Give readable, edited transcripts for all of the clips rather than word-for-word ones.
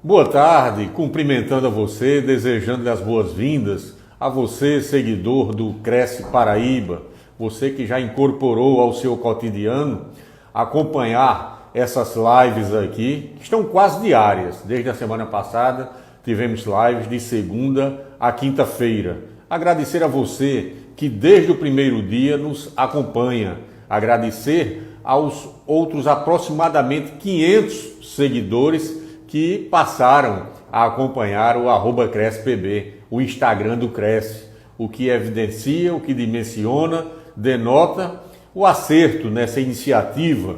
Boa tarde, cumprimentando a você, desejando as boas-vindas a você, seguidor do Cresce Paraíba, você que já incorporou ao seu cotidiano acompanhar essas lives aqui, que estão quase diárias. Desde a semana passada tivemos lives de segunda a quinta-feira. Agradecer a você que desde o primeiro dia nos acompanha, agradecer aos outros aproximadamente 500 seguidores que passaram a acompanhar o @CrescePB, o Instagram do Cresce, o que evidencia, o que dimensiona, denota o acerto nessa iniciativa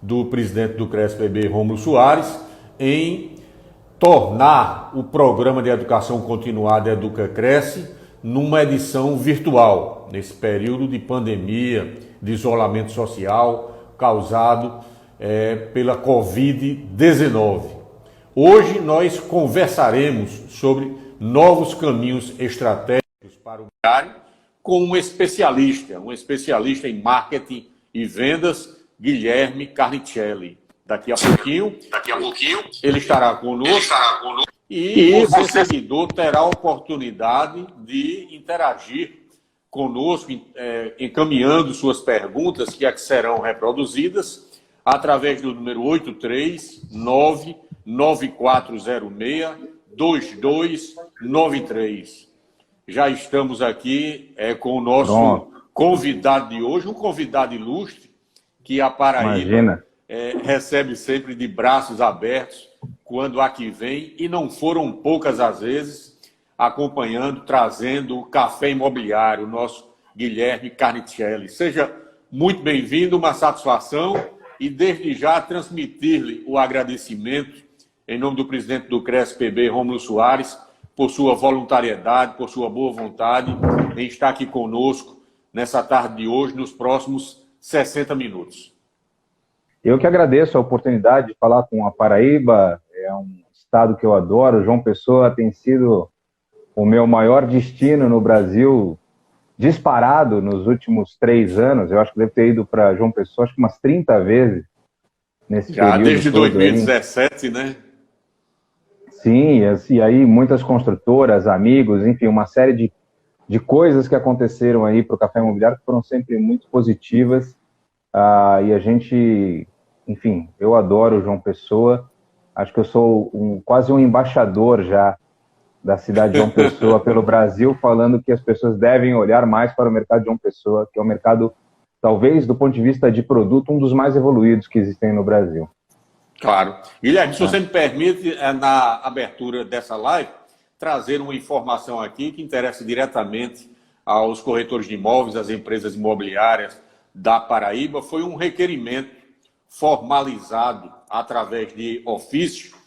do presidente do CrescePB, Rômulo Soares, em tornar o programa de educação continuada Educa Cresce numa edição virtual, nesse período de pandemia, de isolamento social causado pela Covid-19. Hoje nós conversaremos sobre novos caminhos estratégicos para o diário com um especialista em marketing e vendas, Guilherme Carnicelli. Daqui a pouquinho ele estará conosco e você, seguidor, terá a oportunidade de interagir conosco, encaminhando suas perguntas, que serão reproduzidas através do número 839-9406-2293. Já estamos aqui com o nosso convidado de hoje, um convidado ilustre, que a Paraíba recebe sempre de braços abertos quando aqui vem, e não foram poucas as vezes, acompanhando, trazendo o Café Imobiliário, o nosso Guilherme Carnicelli. Seja muito bem-vindo, uma satisfação, e desde já transmitir-lhe o agradecimento em nome do presidente do CrescePB, Rômulo Soares, por sua voluntariedade, por sua boa vontade em estar aqui conosco nessa tarde de hoje, nos próximos 60 minutos. Eu que agradeço a oportunidade de falar com a Paraíba, é um estado que eu adoro. João Pessoa tem sido o meu maior destino no Brasil, disparado nos últimos 3 anos. Eu acho que devo ter ido para João Pessoa acho que umas 30 vezes nesse período. Já desde 2017, né? Sim, e aí muitas construtoras, amigos, enfim, uma série de coisas que aconteceram aí para o Café Imobiliário que foram sempre muito positivas. E a gente, enfim, eu adoro João Pessoa. Acho que eu sou quase um embaixador já da cidade de João Pessoa pelo Brasil, falando que as pessoas devem olhar mais para o mercado de João Pessoa, que é um mercado, talvez, do ponto de vista de produto, um dos mais evoluídos que existem no Brasil. Claro. Guilherme, se você me permite, na abertura dessa live, trazer uma informação aqui que interessa diretamente aos corretores de imóveis, às empresas imobiliárias da Paraíba. Foi um requerimento formalizado através de ofício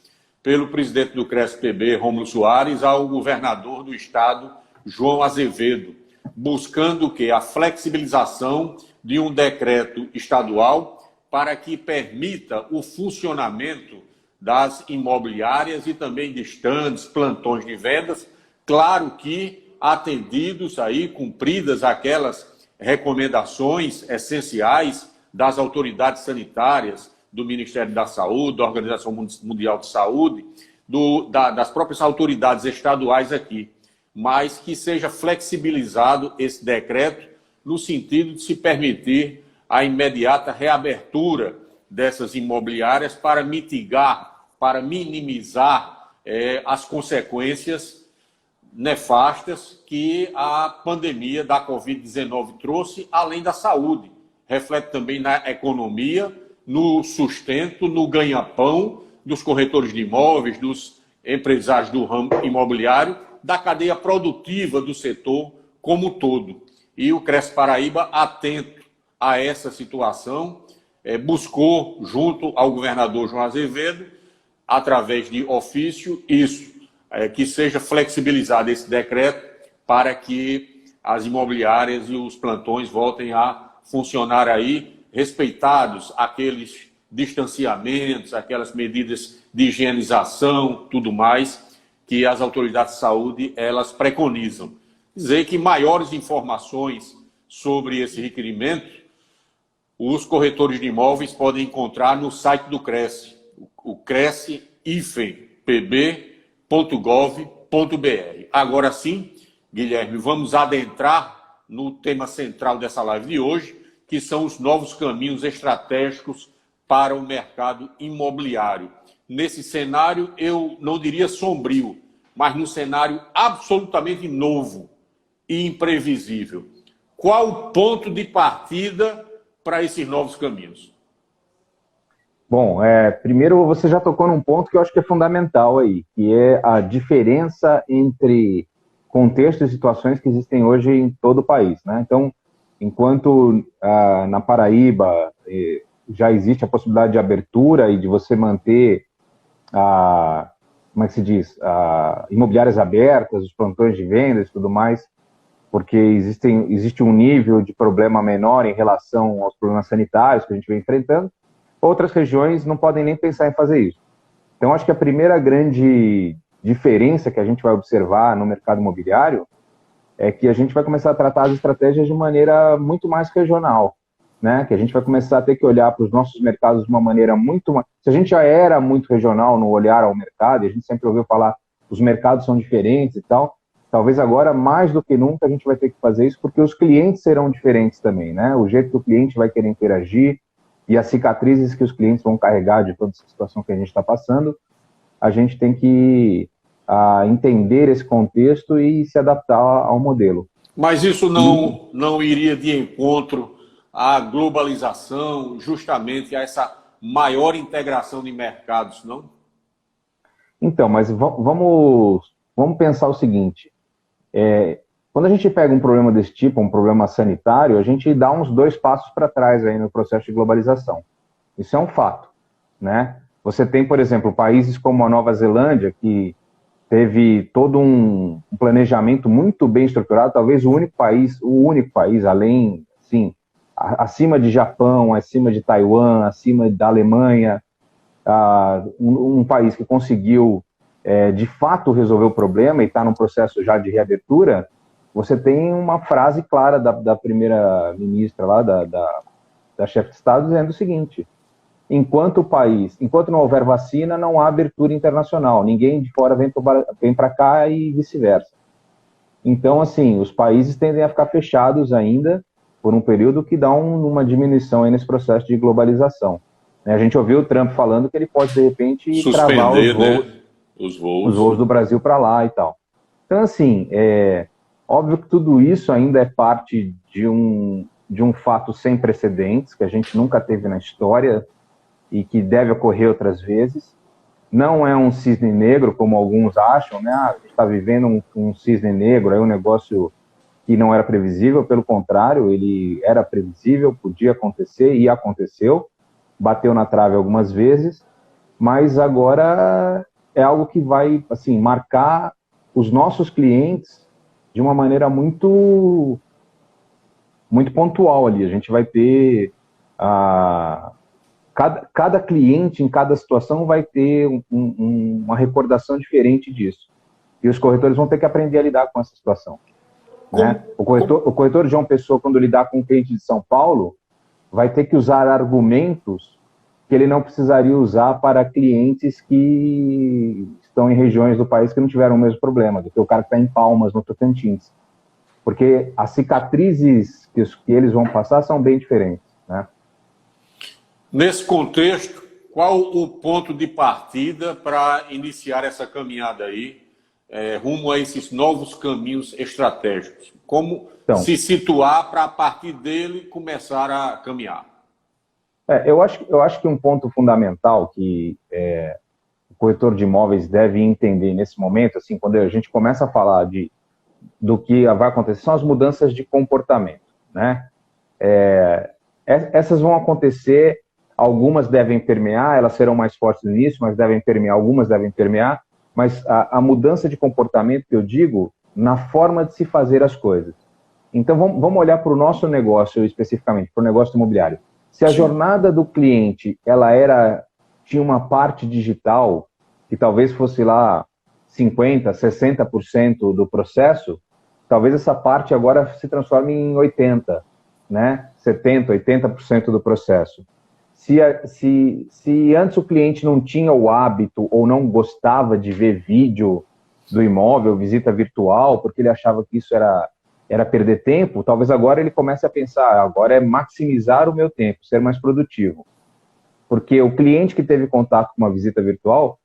pelo presidente do CrescePB, Rômulo Soares, ao governador do estado, João Azevedo, buscando o quê? A flexibilização de um decreto estadual para que permita o funcionamento das imobiliárias e também de estandes, plantões de vendas, claro que atendidos aí, cumpridas aquelas recomendações essenciais das autoridades sanitárias, do Ministério da Saúde, da Organização Mundial de Saúde, das próprias autoridades estaduais aqui, mas que seja flexibilizado esse decreto no sentido de se permitir a imediata reabertura dessas imobiliárias para mitigar, para minimizar as consequências nefastas que a pandemia da Covid-19 trouxe, além da saúde. Reflete também na economia, no sustento, no ganha-pão dos corretores de imóveis, dos empresários do ramo imobiliário, da cadeia produtiva do setor como um todo. E o Cresce Paraíba, atento a essa situação, buscou, junto ao governador João Azevedo, através de ofício, que seja flexibilizado esse decreto para que as imobiliárias e os plantões voltem a funcionar aí, respeitados aqueles distanciamentos, aquelas medidas de higienização, tudo mais, que as autoridades de saúde elas preconizam. Dizer que maiores informações sobre esse requerimento, os corretores de imóveis podem encontrar no site do Cresce, o Cresce Agora sim, Guilherme, vamos adentrar no tema central dessa live de hoje, que são os novos caminhos estratégicos para o mercado imobiliário. Nesse cenário, eu não diria sombrio, mas num cenário absolutamente novo e imprevisível. Qual o ponto de partida para esses novos caminhos? Bom, primeiro você já tocou num ponto que eu acho que é fundamental aí, que é a diferença entre contextos e situações que existem hoje em todo o país, né? Então, enquanto na Paraíba já existe a possibilidade de abertura e de você manter como é que se diz, imobiliárias abertas, os plantões de vendas e tudo mais, porque existe um nível de problema menor em relação aos problemas sanitários que a gente vem enfrentando, outras regiões não podem nem pensar em fazer isso. Então, acho que a primeira grande diferença que a gente vai observar no mercado imobiliário é que a gente vai começar a tratar as estratégias de maneira muito mais regional, né? Que a gente vai começar a ter que olhar para os nossos mercados de uma maneira muito mais... Se a gente já era muito regional no olhar ao mercado, e a gente sempre ouviu falar os mercados são diferentes e tal, talvez agora, mais do que nunca, a gente vai ter que fazer isso, porque os clientes serão diferentes também, né? O jeito que o cliente vai querer interagir e as cicatrizes que os clientes vão carregar de toda essa situação que a gente está passando, a gente tem que entender esse contexto e se adaptar ao modelo. Mas isso não iria de encontro à globalização, justamente a essa maior integração de mercados, não? Então, mas vamos pensar o seguinte, quando a gente pega um problema desse tipo, um problema sanitário, a gente dá uns 2 passos para trás aí no processo de globalização. Isso é um fato, né? Você tem, por exemplo, países como a Nova Zelândia, que teve todo um planejamento muito bem estruturado, talvez o único país, além, sim, acima de Japão, acima de Taiwan, acima da Alemanha, um país que conseguiu, de fato, resolver o problema e está num processo já de reabertura. Você tem uma frase clara da primeira-ministra lá, da chefe de Estado, dizendo o seguinte: enquanto não houver vacina, não há abertura internacional. Ninguém de fora vem para cá e vice-versa. Então, assim, os países tendem a ficar fechados ainda por um período que dá uma diminuição aí nesse processo de globalização. A gente ouviu o Trump falando que ele pode, de repente, travar os voos do Brasil para lá e tal. Então, assim, óbvio que tudo isso ainda é parte de um fato sem precedentes, que a gente nunca teve na história e que deve ocorrer outras vezes. Não é um cisne negro, como alguns acham, né? A gente está vivendo um cisne negro, um negócio que não era previsível, pelo contrário, ele era previsível, podia acontecer e aconteceu, bateu na trave algumas vezes, mas agora é algo que vai, assim, marcar os nossos clientes de uma maneira muito pontual ali. A gente vai ter cada cliente em cada situação vai ter uma recordação diferente disso. E os corretores vão ter que aprender a lidar com essa situação. Né? O corretor de João Pessoa, quando lidar com um cliente de São Paulo, vai ter que usar argumentos que ele não precisaria usar para clientes que estão em regiões do país que não tiveram o mesmo problema, do que o cara que está em Palmas, no Tocantins. Porque as cicatrizes que eles vão passar são bem diferentes, né? Nesse contexto, qual o ponto de partida para iniciar essa caminhada aí, rumo a esses novos caminhos estratégicos? Como se situar para, a partir dele, começar a caminhar? Eu acho que um ponto fundamental que o corretor de imóveis deve entender nesse momento, assim, quando a gente começa a falar do que vai acontecer, são as mudanças de comportamento, né? Essas vão acontecer. Algumas devem permear, elas serão mais fortes no início, mas devem permear, algumas devem permear, mas a mudança de comportamento que eu digo, na forma de se fazer as coisas. Então, vamos olhar para o nosso negócio especificamente, para o negócio imobiliário. Se a jornada do cliente, tinha uma parte digital, que talvez fosse lá 50%, 60% do processo, talvez essa parte agora se transforme em 80%, né? 70%, 80% do processo. Se antes o cliente não tinha o hábito ou não gostava de ver vídeo do imóvel, visita virtual, porque ele achava que isso era perder tempo, talvez agora ele comece a pensar, agora é maximizar o meu tempo, ser mais produtivo. Porque o cliente que teve contato com uma visita virtual,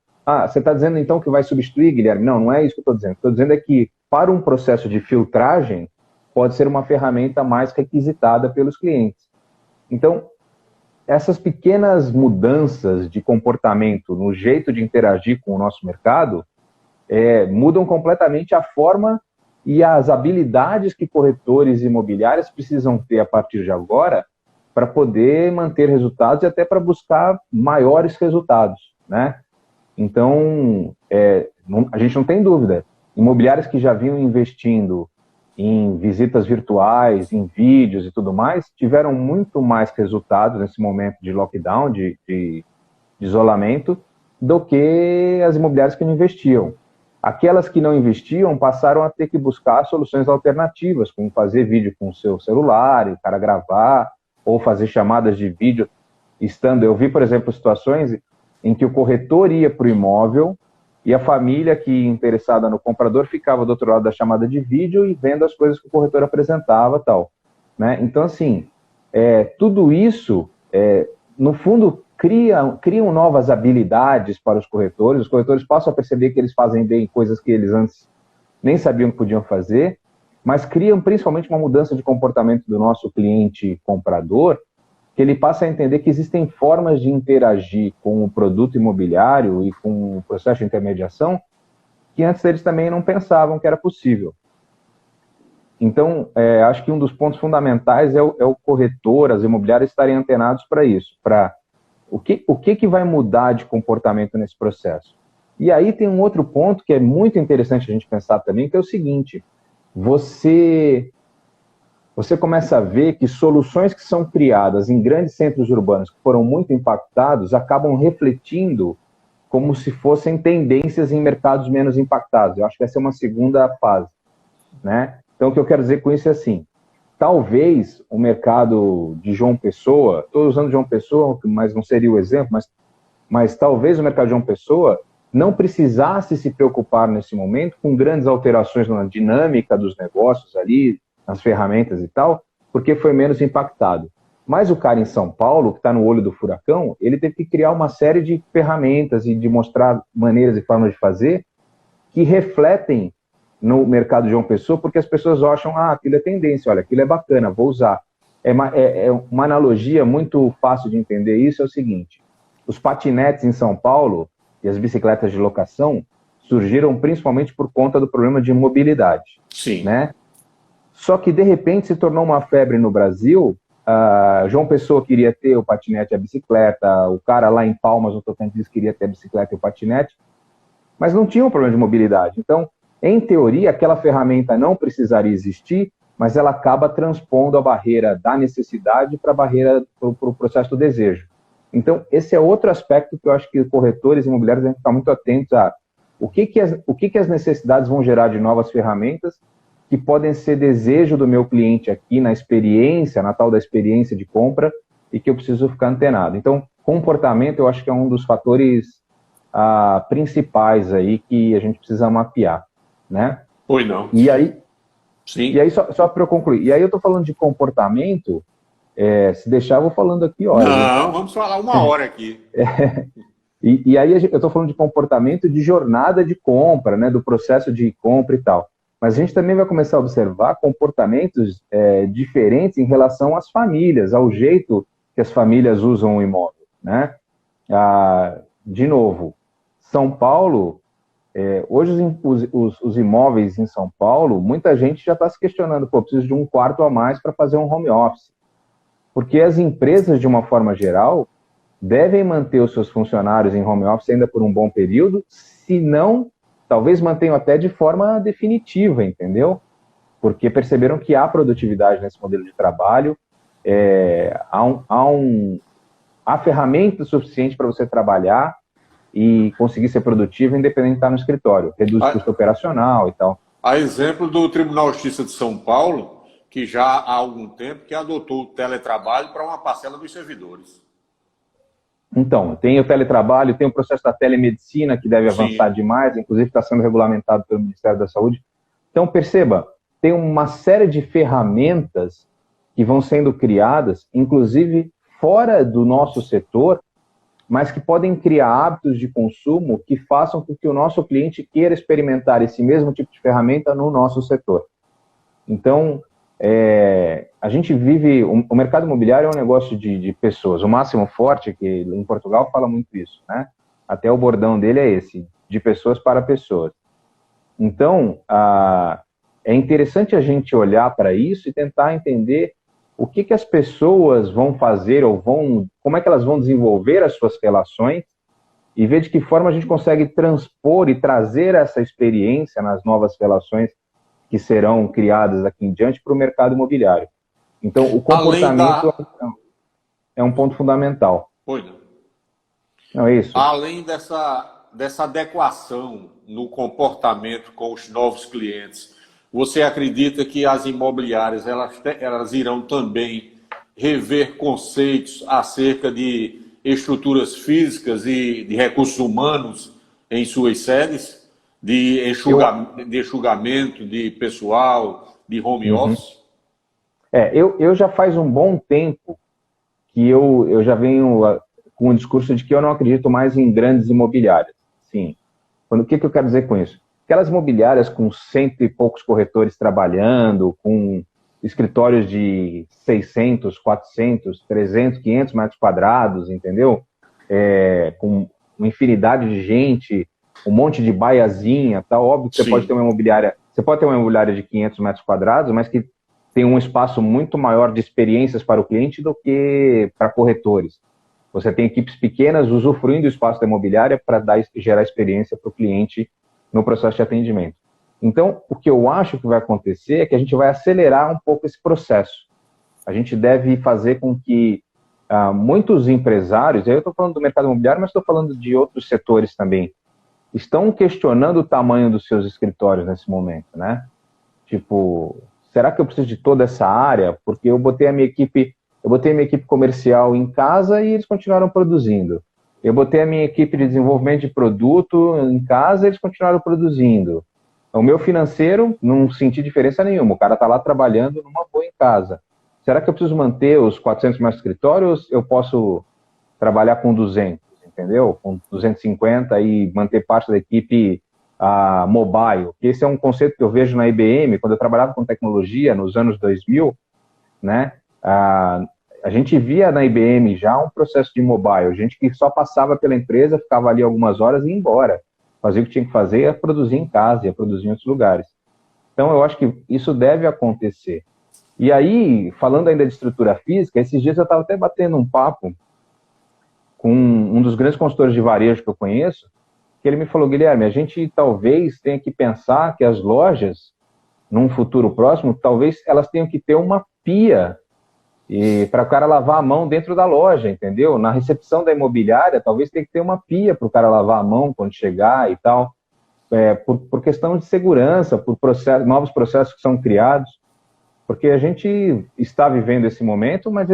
você está dizendo então que vai substituir, Guilherme? Não, não é isso que eu estou dizendo. Estou dizendo é que para um processo de filtragem, pode ser uma ferramenta mais requisitada pelos clientes. Então, essas pequenas mudanças de comportamento no jeito de interagir com o nosso mercado mudam completamente a forma e as habilidades que corretores imobiliários precisam ter a partir de agora para poder manter resultados e até para buscar maiores resultados, né? Então, a gente não tem dúvida. Imobiliários que já vinham investindo em visitas virtuais, em vídeos e tudo mais, tiveram muito mais resultados nesse momento de lockdown, de isolamento, do que as imobiliárias que não investiam. Aquelas que não investiam passaram a ter que buscar soluções alternativas, como fazer vídeo com o seu celular, o cara gravar, ou fazer chamadas de vídeo estando... Eu vi, por exemplo, situações em que o corretor ia para o imóvel e a família que interessada no comprador ficava do outro lado da chamada de vídeo e vendo as coisas que o corretor apresentava, tal, né? Então, assim, tudo isso, no fundo, criam novas habilidades para os corretores passam a perceber que eles fazem bem coisas que eles antes nem sabiam que podiam fazer, mas criam principalmente uma mudança de comportamento do nosso cliente comprador, que ele passa a entender que existem formas de interagir com o produto imobiliário e com o processo de intermediação que antes eles também não pensavam que era possível. Então, acho que um dos pontos fundamentais é o corretor, as imobiliárias estarem antenados para isso, para o que vai mudar de comportamento nesse processo. E aí tem um outro ponto que é muito interessante a gente pensar também, que é o seguinte: você começa a ver que soluções que são criadas em grandes centros urbanos que foram muito impactados acabam refletindo como se fossem tendências em mercados menos impactados. Eu acho que essa é uma segunda fase, né? Então, o que eu quero dizer com isso é assim: talvez o mercado de João Pessoa, estou usando João Pessoa, mas não seria o exemplo, mas talvez o mercado de João Pessoa não precisasse se preocupar nesse momento com grandes alterações na dinâmica dos negócios ali, nas ferramentas e tal, porque foi menos impactado. Mas o cara em São Paulo, que está no olho do furacão, ele teve que criar uma série de ferramentas e de mostrar maneiras e formas de fazer que refletem no mercado de João Pessoa, porque as pessoas acham, aquilo é tendência, olha, aquilo é bacana, vou usar. Uma analogia muito fácil de entender isso, é o seguinte: os patinetes em São Paulo e as bicicletas de locação surgiram principalmente por conta do problema de mobilidade. Sim. Né? Só que, de repente, se tornou uma febre no Brasil. João Pessoa queria ter o patinete e a bicicleta, o cara lá em Palmas, no Tocantins, queria ter a bicicleta e o patinete, mas não tinha um problema de mobilidade. Então, em teoria, aquela ferramenta não precisaria existir, mas ela acaba transpondo a barreira da necessidade para a barreira para o processo do desejo. Então, esse é outro aspecto que eu acho que corretores imobiliários devem ficar muito atentos a o que as necessidades vão gerar de novas ferramentas que podem ser desejo do meu cliente aqui na experiência, na tal da experiência de compra, e que eu preciso ficar antenado. Então, comportamento eu acho que é um dos fatores principais aí que a gente precisa mapear, né? Pois não. E aí, sim. E aí só para eu concluir, e aí eu estou falando de comportamento, se deixar eu vou falando aqui, olha. Não, vamos falar uma hora aqui. E aí eu estou falando de comportamento de jornada de compra, né, do processo de compra e tal. Mas a gente também vai começar a observar comportamentos diferentes em relação às famílias, ao jeito que as famílias usam o imóvel, né? De novo, São Paulo, hoje os imóveis em São Paulo, muita gente já está se questionando, preciso de um quarto a mais para fazer um home office. Porque as empresas, de uma forma geral, devem manter os seus funcionários em home office ainda por um bom período, se não, talvez mantenham até de forma definitiva, entendeu? Porque perceberam que há produtividade nesse modelo de trabalho, há ferramenta suficiente para você trabalhar e conseguir ser produtivo independente de estar no escritório. Reduz o custo operacional e tal. Há exemplo do Tribunal de Justiça de São Paulo, que já há algum tempo que adotou o teletrabalho para uma parcela dos servidores. Então, tem o teletrabalho, tem o processo da telemedicina, que deve avançar Sim. demais, inclusive está sendo regulamentado pelo Ministério da Saúde. Então, perceba, tem uma série de ferramentas que vão sendo criadas, inclusive fora do nosso setor, mas que podem criar hábitos de consumo que façam com que o nosso cliente queira experimentar esse mesmo tipo de ferramenta no nosso setor. Então, a gente vive... O mercado imobiliário é um negócio de pessoas. O Máximo Forte, que em Portugal fala muito isso, né? Até o bordão dele é esse, de pessoas para pessoas. Então, é interessante a gente olhar para isso e tentar entender o que as pessoas vão fazer ou como é que elas vão desenvolver as suas relações e ver de que forma a gente consegue transpor e trazer essa experiência nas novas relações que serão criadas daqui em diante para o mercado imobiliário. Então, o comportamento é um ponto fundamental. Pois não. Não é isso? Além dessa adequação no comportamento com os novos clientes, você acredita que as imobiliárias elas irão também rever conceitos acerca de estruturas físicas e de recursos humanos em suas sedes? De enxugamento de pessoal, de home office? Eu já faz um bom tempo que eu já venho com o discurso de que eu não acredito mais em grandes imobiliárias. Sim. O que eu quero dizer com isso? Aquelas imobiliárias com 100 e poucos corretores trabalhando, com escritórios de 600, 400, 300, 500 metros quadrados, entendeu? Com uma infinidade de gente, um monte de baiazinha, tá? Óbvio que você pode ter uma imobiliária de 500 metros quadrados, mas que tem um espaço muito maior de experiências para o cliente do que para corretores. Você tem equipes pequenas usufruindo do espaço da imobiliária para gerar experiência para o cliente no processo de atendimento. Então, o que eu acho que vai acontecer é que a gente vai acelerar um pouco esse processo. A gente deve fazer com que muitos empresários, eu estou falando do mercado imobiliário, mas estou falando de outros setores também, estão questionando o tamanho dos seus escritórios nesse momento, né? Tipo, será que eu preciso de toda essa área? Porque eu botei a minha equipe comercial em casa e eles continuaram produzindo. Eu botei a minha equipe de desenvolvimento de produto em casa e eles continuaram produzindo. O meu financeiro não senti diferença nenhuma. O cara está lá trabalhando numa boa em casa. Será que eu preciso manter os 400 metros de escritório ou eu posso trabalhar com 200, entendeu? Com 250 e manter parte da equipe mobile. Esse é um conceito que eu vejo na IBM, quando eu trabalhava com tecnologia nos anos 2000, né? A gente via na IBM já um processo de mobile, gente que só passava pela empresa, ficava ali algumas horas e ia embora. Fazia o que tinha que fazer, ia produzir em casa, ia produzir em outros lugares. Então, eu acho que isso deve acontecer. E aí, falando ainda de estrutura física, esses dias eu estava até batendo um papo com um dos grandes consultores de varejo que eu conheço, que ele me falou, Guilherme, a gente talvez tenha que pensar que as lojas, num futuro próximo, talvez elas tenham que ter uma pia para o cara lavar a mão dentro da loja, entendeu? Na recepção da imobiliária, talvez tenha que ter uma pia para o cara lavar a mão quando chegar e tal, por questão de segurança, por novos processos que são criados, porque a gente está vivendo esse momento, mas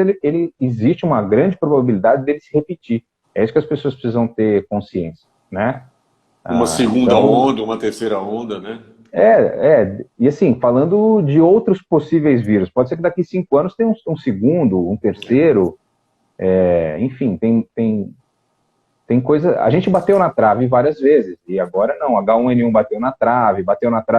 existe uma grande probabilidade dele se repetir. É isso que as pessoas precisam ter consciência, né? Uma segunda onda, uma terceira onda, né? E assim, falando de outros possíveis vírus, pode ser que daqui 5 anos tenha um segundo, um terceiro, enfim, tem coisa... A gente bateu na trave várias vezes, e agora não, H1N1 bateu na trave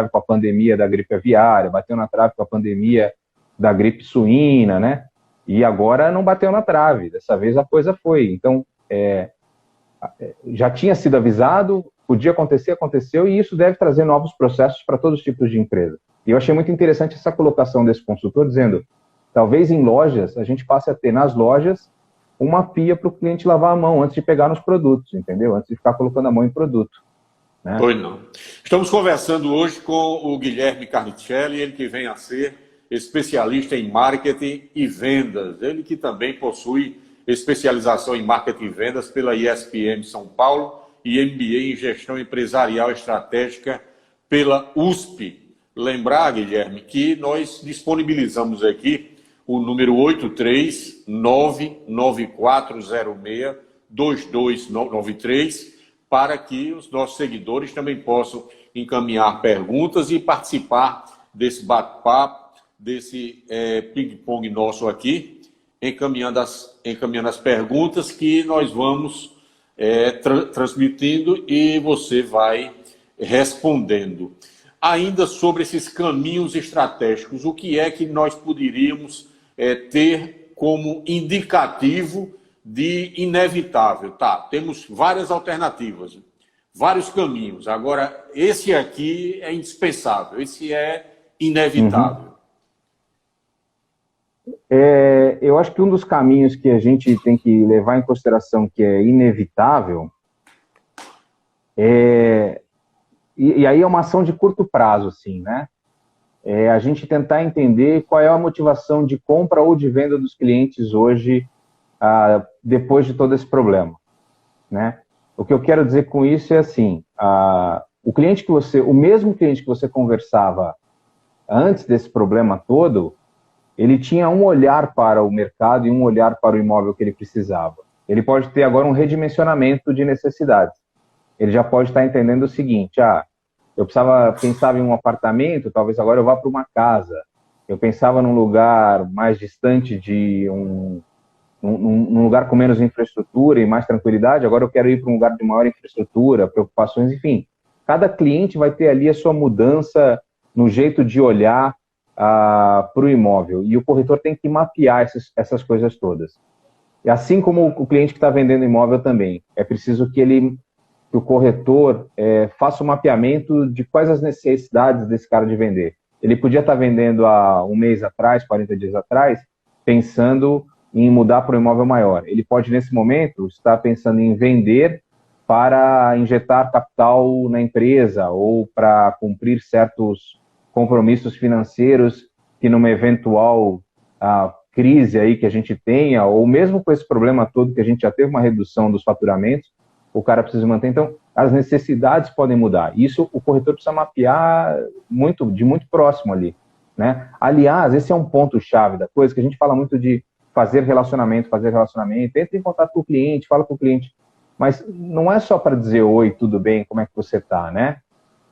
com a pandemia da gripe aviária, bateu na trave com a pandemia da gripe suína, né? E agora não bateu na trave, dessa vez a coisa foi. Então, já tinha sido avisado, podia acontecer, aconteceu, e isso deve trazer novos processos para todos os tipos de empresa. E eu achei muito interessante essa colocação desse consultor, dizendo, talvez em lojas, a gente passe a ter nas lojas uma pia para o cliente lavar a mão antes de pegar nos produtos, entendeu? Antes de ficar colocando a mão em produto. Né? Pois não. Estamos conversando hoje com o Guilherme Carnicelli, ele que vem a ser especialista em marketing e vendas. Ele que também possui especialização em marketing e vendas pela ISPM São Paulo e MBA em gestão empresarial estratégica pela USP. Lembrar, Guilherme, que nós disponibilizamos aqui o número 8399406 2293, para que os nossos seguidores também possam encaminhar perguntas e participar desse bate-papo, desse ping-pong nosso aqui, encaminhando as perguntas que nós vamos transmitindo e você vai respondendo. Ainda sobre esses caminhos estratégicos, o que é que nós poderíamos ter como indicativo de inevitável? Tá, temos várias alternativas, vários caminhos. Agora, esse aqui é indispensável, esse é inevitável. Eu acho que um dos caminhos que a gente tem que levar em consideração que é inevitável e aí é uma ação de curto prazo, assim, né? A gente tentar entender qual é a motivação de compra ou de venda dos clientes hoje, depois de todo esse problema, né? O que eu quero dizer com isso é assim, o mesmo cliente que você conversava antes desse problema todo, ele tinha um olhar para o mercado e um olhar para o imóvel que ele precisava. Ele pode ter agora um redimensionamento de necessidades. Ele já pode estar entendendo o seguinte, eu pensava em um apartamento, talvez agora eu vá para uma casa. Eu pensava num lugar mais distante de num lugar com menos infraestrutura e mais tranquilidade, agora eu quero ir para um lugar de maior infraestrutura, preocupações, enfim. Cada cliente vai ter ali a sua mudança no jeito de olhar para o imóvel. E o corretor tem que mapear essas coisas todas. E assim como o cliente que está vendendo imóvel também, é preciso que o corretor faça o mapeamento de quais as necessidades desse cara de vender. Ele podia estar vendendo há um mês atrás, 40 dias atrás, pensando em mudar para um imóvel maior. Ele pode, nesse momento, estar pensando em vender para injetar capital na empresa ou para cumprir certos compromissos financeiros que numa eventual crise aí que a gente tenha, ou mesmo com esse problema todo que a gente já teve uma redução dos faturamentos, o cara precisa manter. Então, as necessidades podem mudar. Isso o corretor precisa mapear de muito próximo ali, né? Aliás, esse é um ponto-chave da coisa, que a gente fala muito de fazer relacionamento, entra em contato com o cliente, fala com o cliente, mas não é só para dizer oi, tudo bem, como é que você está, né?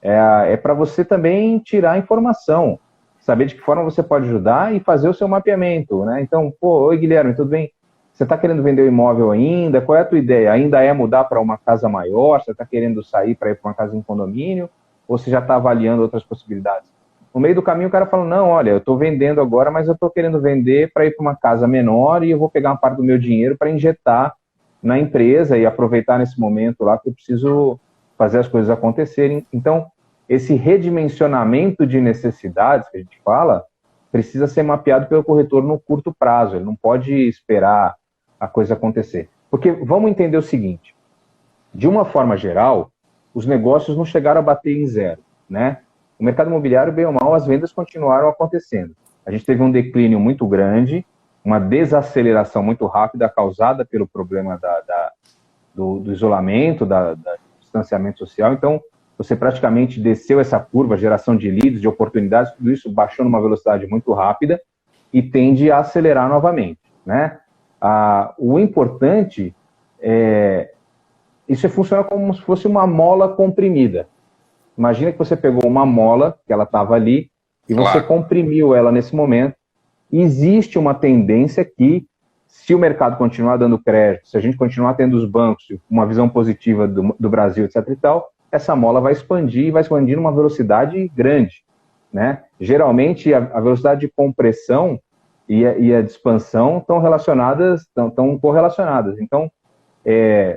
É para você também tirar informação, saber de que forma você pode ajudar e fazer o seu mapeamento, né? Então, oi Guilherme, tudo bem? Você está querendo vender o imóvel ainda? Qual é a tua ideia? Ainda é mudar para uma casa maior? Você está querendo sair para ir para uma casa em condomínio? Ou você já está avaliando outras possibilidades? No meio do caminho o cara fala, não, olha, eu estou vendendo agora, mas eu estou querendo vender para ir para uma casa menor e eu vou pegar uma parte do meu dinheiro para injetar na empresa e aproveitar nesse momento lá que eu preciso fazer as coisas acontecerem. Então, esse redimensionamento de necessidades que a gente fala, precisa ser mapeado pelo corretor no curto prazo, ele não pode esperar a coisa acontecer. Porque vamos entender o seguinte, de uma forma geral, os negócios não chegaram a bater em zero, né? O mercado imobiliário, bem ou mal, as vendas continuaram acontecendo. A gente teve um declínio muito grande, uma desaceleração muito rápida causada pelo problema do isolamento, do distanciamento social. Então, você praticamente desceu essa curva, geração de leads, de oportunidades, tudo isso baixou numa velocidade muito rápida e tende a acelerar novamente, né? O importante isso funciona como se fosse uma mola comprimida. Imagina que você pegou uma mola, que ela estava ali, e você comprimiu ela nesse momento. Existe uma tendência que, se o mercado continuar dando crédito, se a gente continuar tendo os bancos, uma visão positiva do Brasil, etc. e tal, essa mola vai expandir numa velocidade grande, né? Geralmente, a velocidade de compressão e a de expansão estão correlacionadas. Então,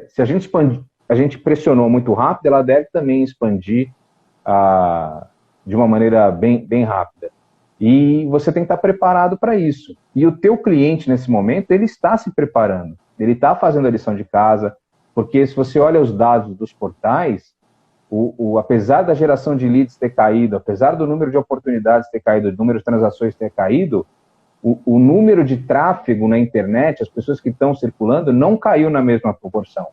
se a gente pressionou muito rápido, ela deve também expandir de uma maneira bem rápida. E você tem que estar preparado para isso. E o teu cliente, nesse momento, ele está se preparando. Ele está fazendo a lição de casa, porque se você olha os dados dos portais, apesar da geração de leads ter caído, apesar do número de oportunidades ter caído, do número de transações ter caído, o número de tráfego na internet, as pessoas que estão circulando, não caiu na mesma proporção.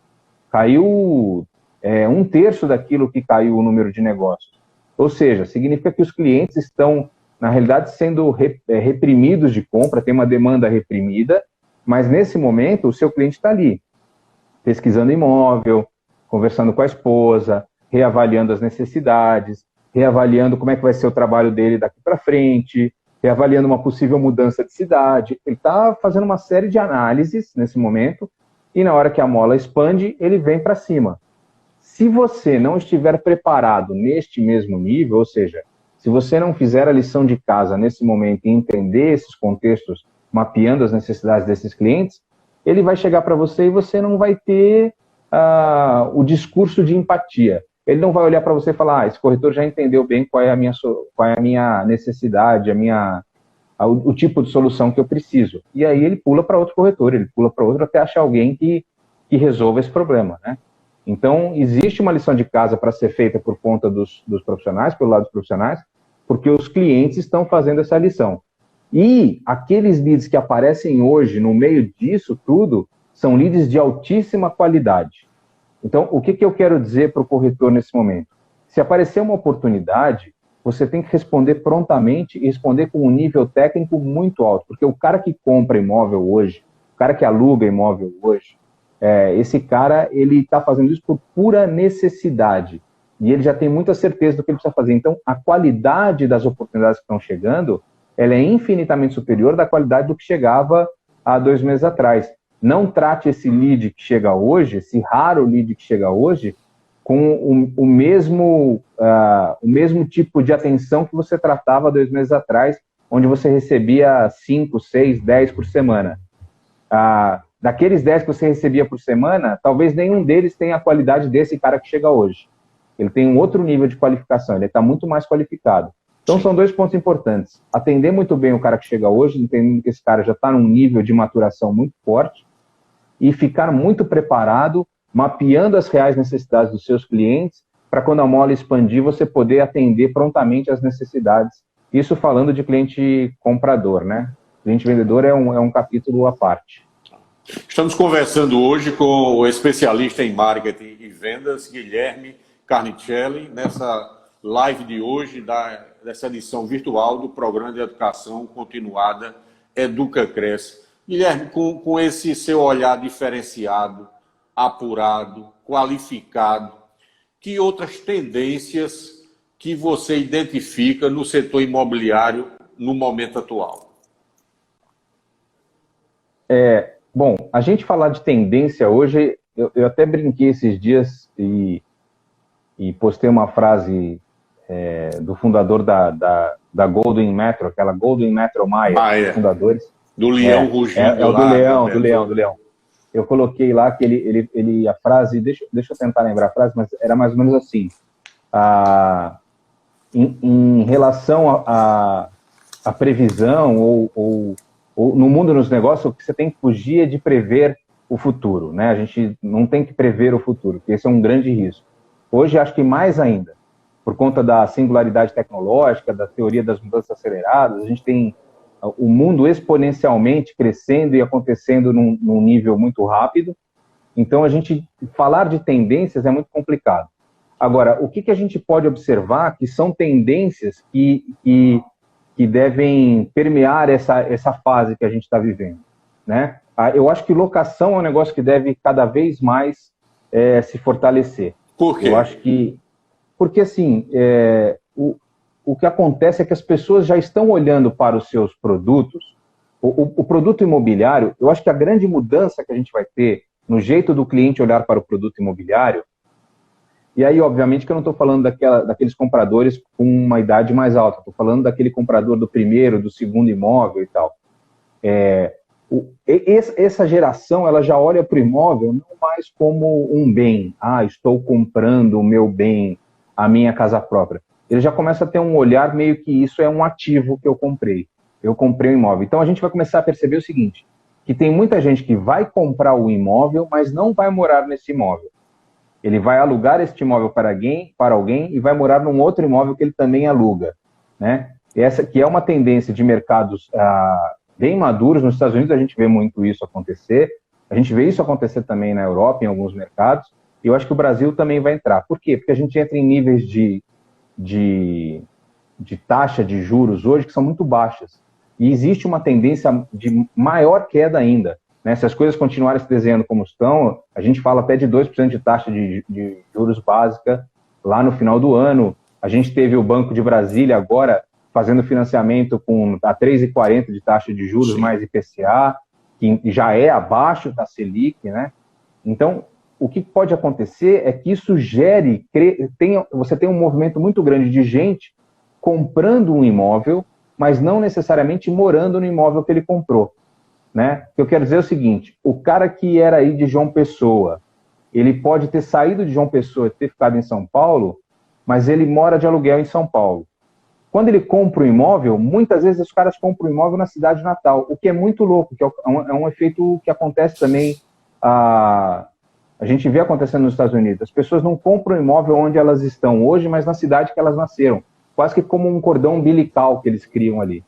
Caiu 1/3 daquilo que caiu o número de negócios. Ou seja, significa que os clientes estão, na realidade, sendo reprimidos de compra, tem uma demanda reprimida, mas nesse momento o seu cliente está ali. pesquisando imóvel, conversando com a esposa, reavaliando as necessidades, reavaliando como é que vai ser o trabalho dele daqui para frente, reavaliando uma possível mudança de cidade. Ele está fazendo uma série de análises nesse momento e na hora que a mola expande, ele vem para cima. Se você não estiver preparado neste mesmo nível, ou seja, se você não fizer a lição de casa nesse momento e entender esses contextos, mapeando as necessidades desses clientes, ele vai chegar para você e você não vai ter o discurso de empatia. Ele não vai olhar para você e falar, esse corretor já entendeu bem qual é a minha necessidade, o tipo de solução que eu preciso. E aí ele pula para outro corretor, ele pula para outro até achar alguém que resolva esse problema, né? Então, existe uma lição de casa para ser feita por conta dos profissionais, pelo lado dos profissionais, porque os clientes estão fazendo essa lição. E aqueles leads que aparecem hoje no meio disso tudo, são leads de altíssima qualidade. Então, o que eu quero dizer para o corretor nesse momento? Se aparecer uma oportunidade, você tem que responder prontamente e responder com um nível técnico muito alto, porque o cara que compra imóvel hoje, o cara que aluga imóvel hoje, esse cara, ele está fazendo isso por pura necessidade. E ele já tem muita certeza do que ele precisa fazer. Então, a qualidade das oportunidades que estão chegando, ela é infinitamente superior da qualidade do que chegava há 2 meses atrás. Não trate esse lead que chega hoje, esse raro lead que chega hoje, com o mesmo tipo de atenção que você tratava 2 meses atrás, onde você recebia 5, 6, 10 por semana. Daqueles 10 que você recebia por semana, talvez nenhum deles tenha a qualidade desse cara que chega hoje. Ele tem um outro nível de qualificação, ele está muito mais qualificado. Então, são 2 pontos importantes. Atender muito bem o cara que chega hoje, entendendo que esse cara já está num nível de maturação muito forte, e ficar muito preparado, mapeando as reais necessidades dos seus clientes, para quando a mola expandir, você poder atender prontamente as necessidades. Isso falando de cliente comprador, né? Cliente vendedor é um capítulo à parte. Estamos conversando hoje com o especialista em marketing e vendas, Guilherme Carnicelli, nessa live de hoje, dessa edição virtual do Programa de Educação Continuada EducaCresce. Guilherme, com esse seu olhar diferenciado, apurado, qualificado, que outras tendências que você identifica no setor imobiliário no momento atual? Bom, a gente falar de tendência hoje, eu até brinquei esses dias e postei uma frase do fundador da Golden Metro, aquela Golden Metro Maia, dos fundadores. Do Leão Rugindo. Do Leão. Eu coloquei lá que a frase, deixa eu tentar lembrar a frase, mas era mais ou menos assim. Em relação à previsão ou no mundo dos negócios, o que você tem que fugir é de prever o futuro, né? A gente não tem que prever o futuro, porque esse é um grande risco. Hoje, acho que mais ainda, por conta da singularidade tecnológica, da teoria das mudanças aceleradas, a gente tem o mundo exponencialmente crescendo e acontecendo num nível muito rápido. Então, a gente falar de tendências é muito complicado. Agora, o que a gente pode observar que são tendências que devem permear essa fase que a gente está vivendo, né? Eu acho que locação é um negócio que deve cada vez mais se fortalecer. Por quê? Eu acho que... Porque, assim, o que acontece é que as pessoas já estão olhando para os seus produtos. O produto imobiliário, eu acho que a grande mudança que a gente vai ter no jeito do cliente olhar para o produto imobiliário, e aí, obviamente, que eu não estou falando daqueles compradores com uma idade mais alta, estou falando daquele comprador do primeiro, do segundo imóvel e tal. Essa geração, ela já olha para o imóvel não mais como um bem. Estou comprando o meu bem, a minha casa própria. Ele já começa a ter um olhar meio que isso é um ativo que eu comprei. Eu comprei um imóvel. Então, a gente vai começar a perceber o seguinte, que tem muita gente que vai comprar o imóvel, mas não vai morar nesse imóvel. Ele vai alugar este imóvel para alguém e vai morar num outro imóvel que ele também aluga, né? Essa que é uma tendência de mercados bem maduros. Nos Estados Unidos a gente vê muito isso acontecer. A gente vê isso acontecer também na Europa, em alguns mercados. E eu acho que o Brasil também vai entrar. Por quê? Porque a gente entra em níveis de taxa de juros hoje que são muito baixas. E existe uma tendência de maior queda ainda. né? Se as coisas continuarem se desenhando como estão, a gente fala até de 2% de taxa de juros básica lá no final do ano. A gente teve o Banco de Brasília agora fazendo financiamento com a 3,40 de taxa de juros, sim, mais IPCA, que já é abaixo da Selic, né? Então, o que pode acontecer é que isso gere, você tem um movimento muito grande de gente comprando um imóvel, mas não necessariamente morando no imóvel que ele comprou, né? Eu quero dizer o seguinte, o cara que era aí de João Pessoa, ele pode ter saído de João Pessoa e ter ficado em São Paulo, mas ele mora de aluguel em São Paulo. Quando ele compra um imóvel, muitas vezes os caras compram um imóvel na cidade natal, o que é muito louco, que é um efeito que acontece também, a gente vê acontecendo nos Estados Unidos. As pessoas não compram um imóvel onde elas estão hoje, mas na cidade que elas nasceram. Quase que como um cordão umbilical que eles criam ali.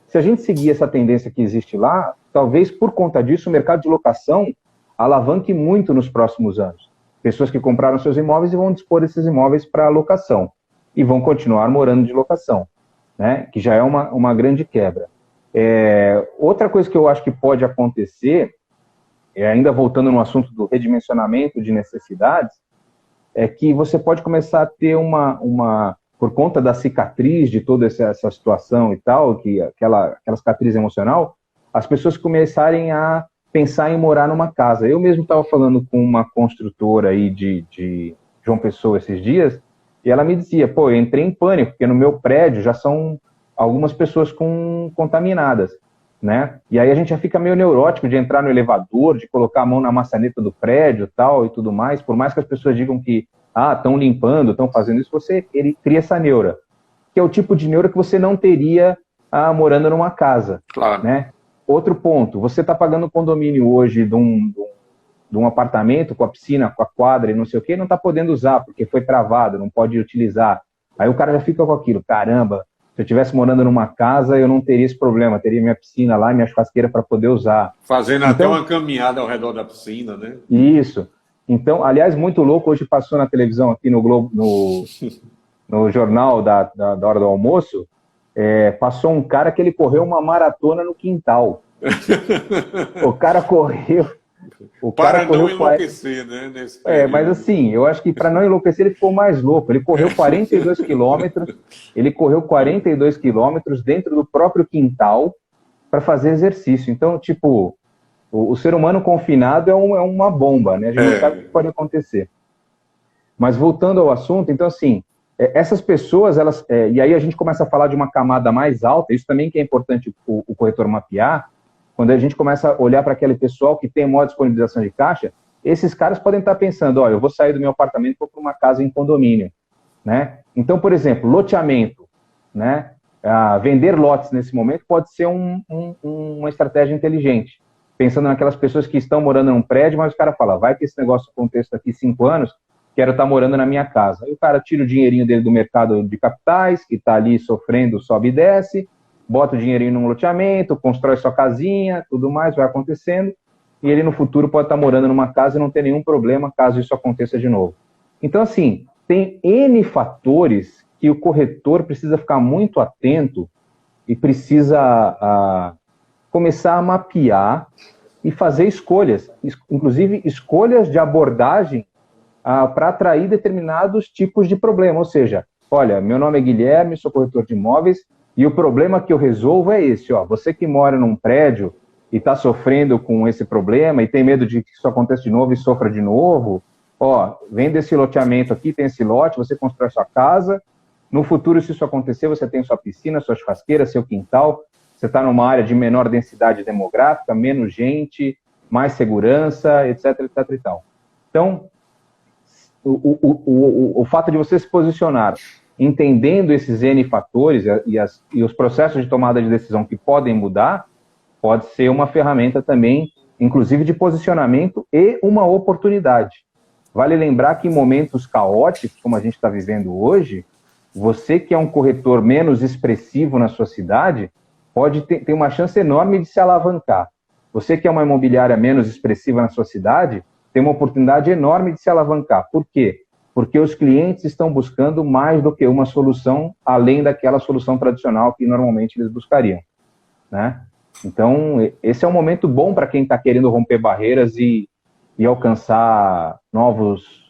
Se a gente seguir essa tendência que existe lá, talvez por conta disso o mercado de locação alavanque muito nos próximos anos. Pessoas que compraram seus imóveis e vão dispor esses imóveis para locação. E vão continuar morando de locação, né? Que já é uma grande quebra. Outra coisa que eu acho que pode acontecer, ainda voltando no assunto do redimensionamento de necessidades, é que você pode começar a ter por conta da cicatriz de toda essa situação e tal, aquela cicatriz emocional, as pessoas começarem a pensar em morar numa casa. Eu mesmo estava falando com uma construtora aí de João Pessoa esses dias, e ela me dizia, pô, eu entrei em pânico, porque no meu prédio já são algumas pessoas contaminadas, né? E aí a gente já fica meio neurótico de entrar no elevador, de colocar a mão na maçaneta do prédio tal, e tudo mais, por mais que as pessoas digam que estão limpando, estão fazendo isso, ele cria essa neura, que é o tipo de neura que você não teria morando numa casa, claro, né? Outro ponto, você está pagando condomínio hoje de um apartamento com a piscina, com a quadra e não sei o que, não está podendo usar, porque foi travado, não pode utilizar. Aí o cara já fica com aquilo, caramba, se eu estivesse morando numa casa, eu não teria esse problema, teria minha piscina lá, minha churrasqueira para poder usar. Fazendo até uma caminhada ao redor da piscina, né? Isso. Então, aliás, muito louco, hoje passou na televisão aqui no Globo, no jornal da hora do almoço, passou um cara que ele correu uma maratona no quintal. O cara correu... Para não enlouquecer, né? Mas assim, eu acho que para não enlouquecer ele ficou mais louco. Ele correu 42 quilômetros dentro do próprio quintal para fazer exercício. Então, tipo, o ser humano confinado é uma bomba, né? A gente não sabe o que pode acontecer. Mas voltando ao assunto, então assim, essas pessoas, e aí a gente começa a falar de uma camada mais alta, isso também que é importante o corretor mapear. Quando a gente começa a olhar para aquele pessoal que tem maior disponibilização de caixa, esses caras podem estar pensando, eu vou sair do meu apartamento e vou para uma casa em condomínio, né? Então, por exemplo, loteamento, né? Vender lotes nesse momento pode ser uma estratégia inteligente. Pensando naquelas pessoas que estão morando num prédio, mas o cara fala, vai que esse negócio aconteça daqui 5 anos, quero estar morando na minha casa. Aí o cara tira o dinheirinho dele do mercado de capitais, que está ali sofrendo, sobe e desce, bota o dinheirinho num loteamento, constrói sua casinha, tudo mais, vai acontecendo, e ele no futuro pode estar morando numa casa e não ter nenhum problema caso isso aconteça de novo. Então, assim, tem N fatores que o corretor precisa ficar muito atento e precisa começar a mapear e fazer escolhas, inclusive escolhas de abordagem para atrair determinados tipos de problema, ou seja, olha, meu nome é Guilherme, sou corretor de imóveis, e o problema que eu resolvo é esse, você que mora num prédio e está sofrendo com esse problema e tem medo de que isso aconteça de novo e sofra de novo, vem desse loteamento aqui, tem esse lote, você constrói sua casa, no futuro, se isso acontecer, você tem sua piscina, sua churrasqueira, seu quintal, você está numa área de menor densidade demográfica, menos gente, mais segurança, etc, etc e tal. Então, o fato de você se posicionar entendendo esses N fatores e os processos de tomada de decisão que podem mudar, pode ser uma ferramenta também, inclusive de posicionamento e uma oportunidade. Vale lembrar que em momentos caóticos, como a gente está vivendo hoje, você que é um corretor menos expressivo na sua cidade, pode ter uma chance enorme de se alavancar. Você que é uma imobiliária menos expressiva na sua cidade, tem uma oportunidade enorme de se alavancar. Por quê? Porque os clientes estão buscando mais do que uma solução, além daquela solução tradicional que normalmente eles buscariam, né? Então, esse é um momento bom para quem está querendo romper barreiras e alcançar novos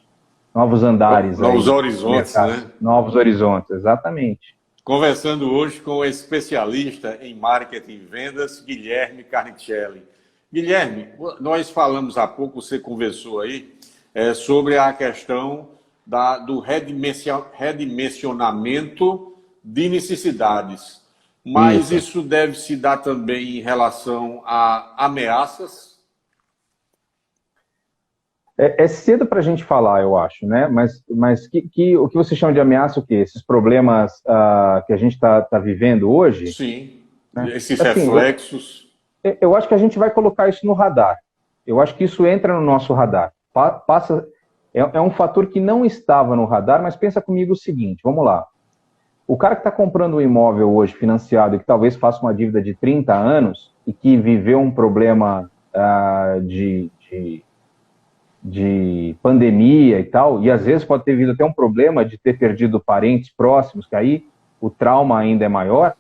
andares Novos aí no horizontes, mercado, né? novos horizontes, exatamente. Conversando hoje com o especialista em marketing e vendas, Guilherme Carnicelli. Guilherme, nós falamos há pouco, você conversou aí, sobre a questão do redimensionamento de necessidades. Mas isso deve se dar também em relação a ameaças? É cedo para a gente falar, eu acho, né? Mas o que você chama de ameaça, o quê? Esses problemas que a gente está vivendo hoje, Sim, né? esses Assim, reflexos. eu acho que a gente vai colocar isso no radar. Eu acho que isso entra no nosso radar. É um fator que não estava no radar, mas pensa comigo o seguinte, vamos lá. O cara que está comprando um imóvel hoje financiado e que talvez faça uma dívida de 30 anos e que viveu um problema de pandemia e tal, e às vezes pode ter vindo até um problema de ter perdido parentes próximos, que aí o trauma ainda é maior,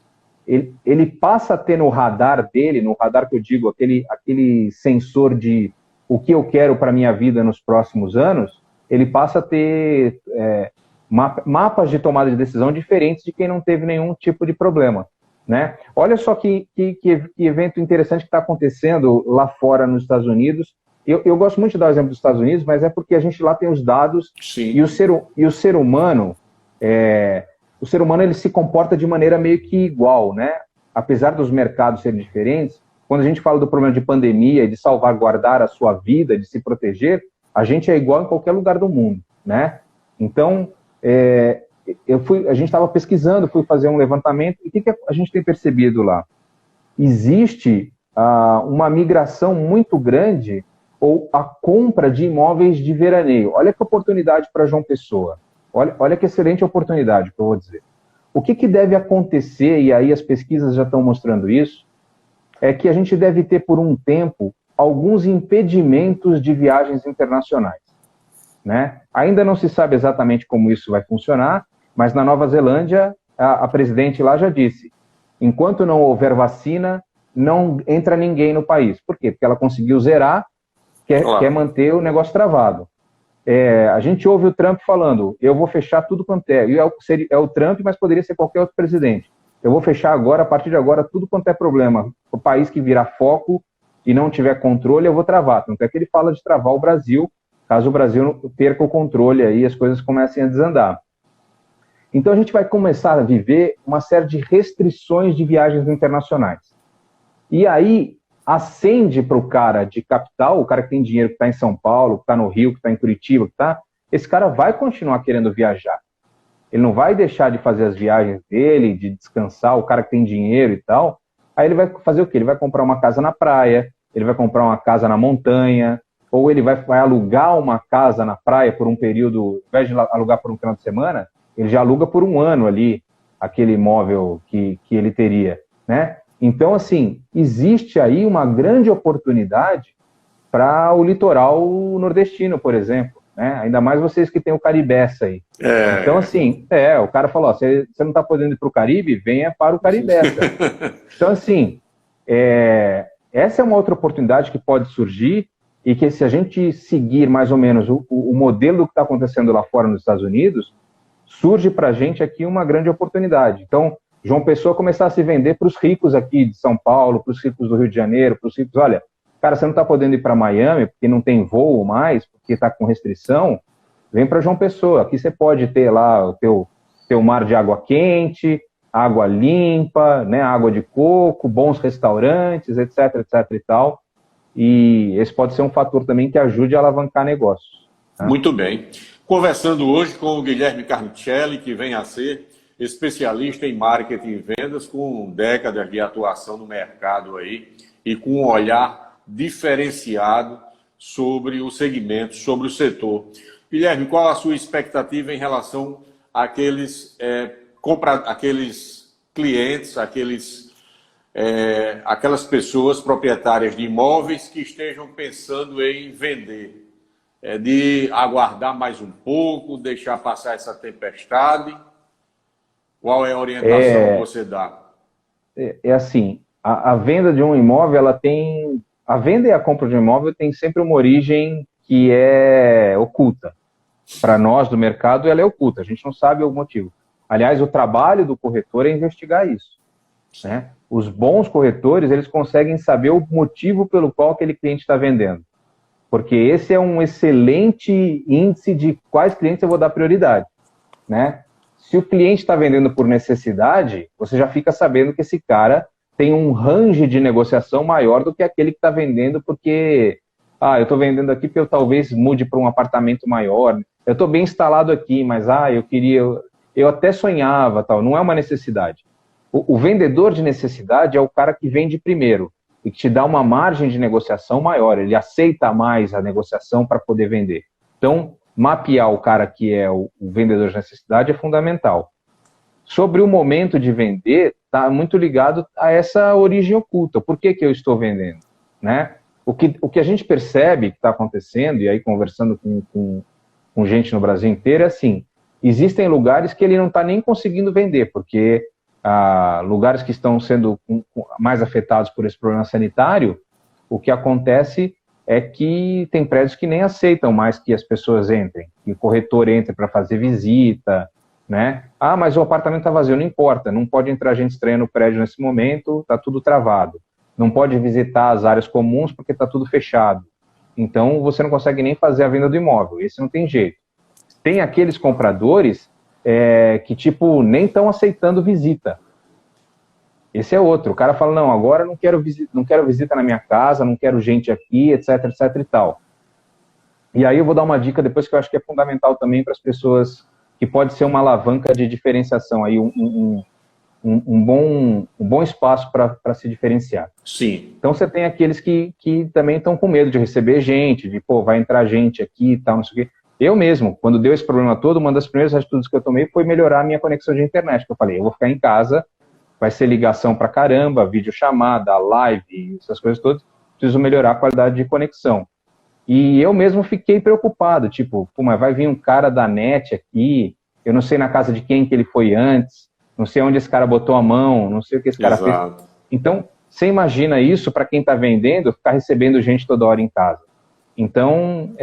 ele passa a ter no radar dele, no radar que eu digo, aquele sensor de o que eu quero para a minha vida nos próximos anos, ele passa a ter mapas de tomada de decisão diferentes de quem não teve nenhum tipo de problema. Né? Olha só que evento interessante que está acontecendo lá fora nos Estados Unidos. Eu gosto muito de dar o exemplo dos Estados Unidos, mas é porque a gente lá tem os dados. Sim. E o ser humano ele se comporta de maneira meio que igual, né? Apesar dos mercados serem diferentes, quando a gente fala do problema de pandemia e de salvaguardar a sua vida, de se proteger, a gente é igual em qualquer lugar do mundo, né? Então, a gente estava pesquisando, fui fazer um levantamento, e o que a gente tem percebido lá? Existe uma migração muito grande ou a compra de imóveis de veraneio. Olha que oportunidade para João Pessoa. Olha que excelente oportunidade que eu vou dizer. O que deve acontecer, e aí as pesquisas já estão mostrando isso, é que a gente deve ter por um tempo alguns impedimentos de viagens internacionais. Né? Ainda não se sabe exatamente como isso vai funcionar, mas na Nova Zelândia, a presidente lá já disse, enquanto não houver vacina, não entra ninguém no país. Por quê? Porque ela conseguiu zerar, quer manter o negócio travado. A gente ouve o Trump falando, eu vou fechar tudo quanto é. E é o Trump, mas poderia ser qualquer outro presidente. Eu vou fechar agora, a partir de agora, tudo quanto é problema. O país que virar foco e não tiver controle, eu vou travar. Tanto é que ele fala de travar o Brasil, caso o Brasil perca o controle aí, as coisas comecem a desandar. Então a gente vai começar a viver uma série de restrições de viagens internacionais. E aí acende para o cara de capital, o cara que tem dinheiro, que está em São Paulo, que está no Rio, que está em Curitiba, esse cara vai continuar querendo viajar. Ele não vai deixar de fazer as viagens dele, de descansar, o cara que tem dinheiro e tal. Aí ele vai fazer o quê? Ele vai comprar uma casa na praia, ele vai comprar uma casa na montanha, ou ele vai alugar uma casa na praia por um período, ao invés de alugar por um final de semana, ele já aluga por um ano ali, aquele imóvel que ele teria, né? Então, assim, existe aí uma grande oportunidade para o litoral nordestino, por exemplo, né? Ainda mais vocês que têm o Caribeça aí. Então, assim, o cara falou, você não está podendo ir para o Caribe? Venha para o Caribeça. Então, assim, essa é uma outra oportunidade que pode surgir e que, se a gente seguir mais ou menos o modelo do que está acontecendo lá fora nos Estados Unidos, surge para a gente aqui uma grande oportunidade. Então, João Pessoa começar a se vender para os ricos aqui de São Paulo, para os ricos do Rio de Janeiro, para os ricos, olha, cara, você não está podendo ir para Miami porque não tem voo mais, porque está com restrição, vem para João Pessoa. Aqui você pode ter lá o teu mar de água quente, água limpa, né, água de coco, bons restaurantes, etc, etc e tal. E esse pode ser um fator também que ajude a alavancar negócios. Né? Muito bem. Conversando hoje com o Guilherme Carnicelli, que vem a ser especialista em marketing e vendas, com décadas de atuação no mercado aí e com um olhar diferenciado sobre o segmento, sobre o setor. Guilherme, qual a sua expectativa em relação àqueles clientes, aquelas pessoas proprietárias de imóveis que estejam pensando em vender? De aguardar mais um pouco, deixar passar essa tempestade? Qual é a orientação que você dá? Assim, a venda de um imóvel, a venda e a compra de um imóvel tem sempre uma origem que é oculta. Para nós do mercado, ela é oculta, a gente não sabe o motivo. Aliás, o trabalho do corretor é investigar isso, né? Os bons corretores, eles conseguem saber o motivo pelo qual aquele cliente está vendendo. Porque esse é um excelente índice de quais clientes eu vou dar prioridade, né? Se o cliente está vendendo por necessidade, você já fica sabendo que esse cara tem um range de negociação maior do que aquele que está vendendo porque, eu estou vendendo aqui porque eu talvez mude para um apartamento maior, eu estou bem instalado aqui, mas eu até sonhava, tal. Não é uma necessidade. O vendedor de necessidade é o cara que vende primeiro e que te dá uma margem de negociação maior, ele aceita mais a negociação para poder vender. Então, mapear o cara que é o vendedor de necessidade é fundamental. Sobre o momento de vender, está muito ligado a essa origem oculta. Por que eu estou vendendo? Né? O que a gente percebe que está acontecendo, e aí conversando com gente no Brasil inteiro, é assim, existem lugares que ele não está nem conseguindo vender, porque lugares que estão sendo mais afetados por esse problema sanitário, o que acontece é que tem prédios que nem aceitam mais que as pessoas entrem, que o corretor entre para fazer visita, né? Mas o apartamento está vazio, não importa, não pode entrar gente estranha no prédio nesse momento, está tudo travado. Não pode visitar as áreas comuns porque está tudo fechado. Então, você não consegue nem fazer a venda do imóvel, esse não tem jeito. Tem aqueles compradores que, tipo, nem estão aceitando visita. Esse é outro. O cara fala, não, agora não quero visita na minha casa, não quero gente aqui, etc, etc e tal. E aí eu vou dar uma dica depois que eu acho que é fundamental também para as pessoas, que pode ser uma alavanca de diferenciação, aí um bom espaço para se diferenciar. Sim. Então você tem aqueles que também estão com medo de receber gente, de, vai entrar gente aqui e tal, não sei o quê. Eu mesmo, quando deu esse problema todo, uma das primeiras atitudes que eu tomei foi melhorar a minha conexão de internet. Eu falei, eu vou ficar em casa, vai ser ligação pra caramba, videochamada, live, essas coisas todas, preciso melhorar a qualidade de conexão. E eu mesmo fiquei preocupado, tipo, mas vai vir um cara da net aqui, eu não sei na casa de quem que ele foi antes, não sei onde esse cara botou a mão, não sei o que esse cara fez. Então, você imagina isso para quem está vendendo, ficar recebendo gente toda hora em casa. Então,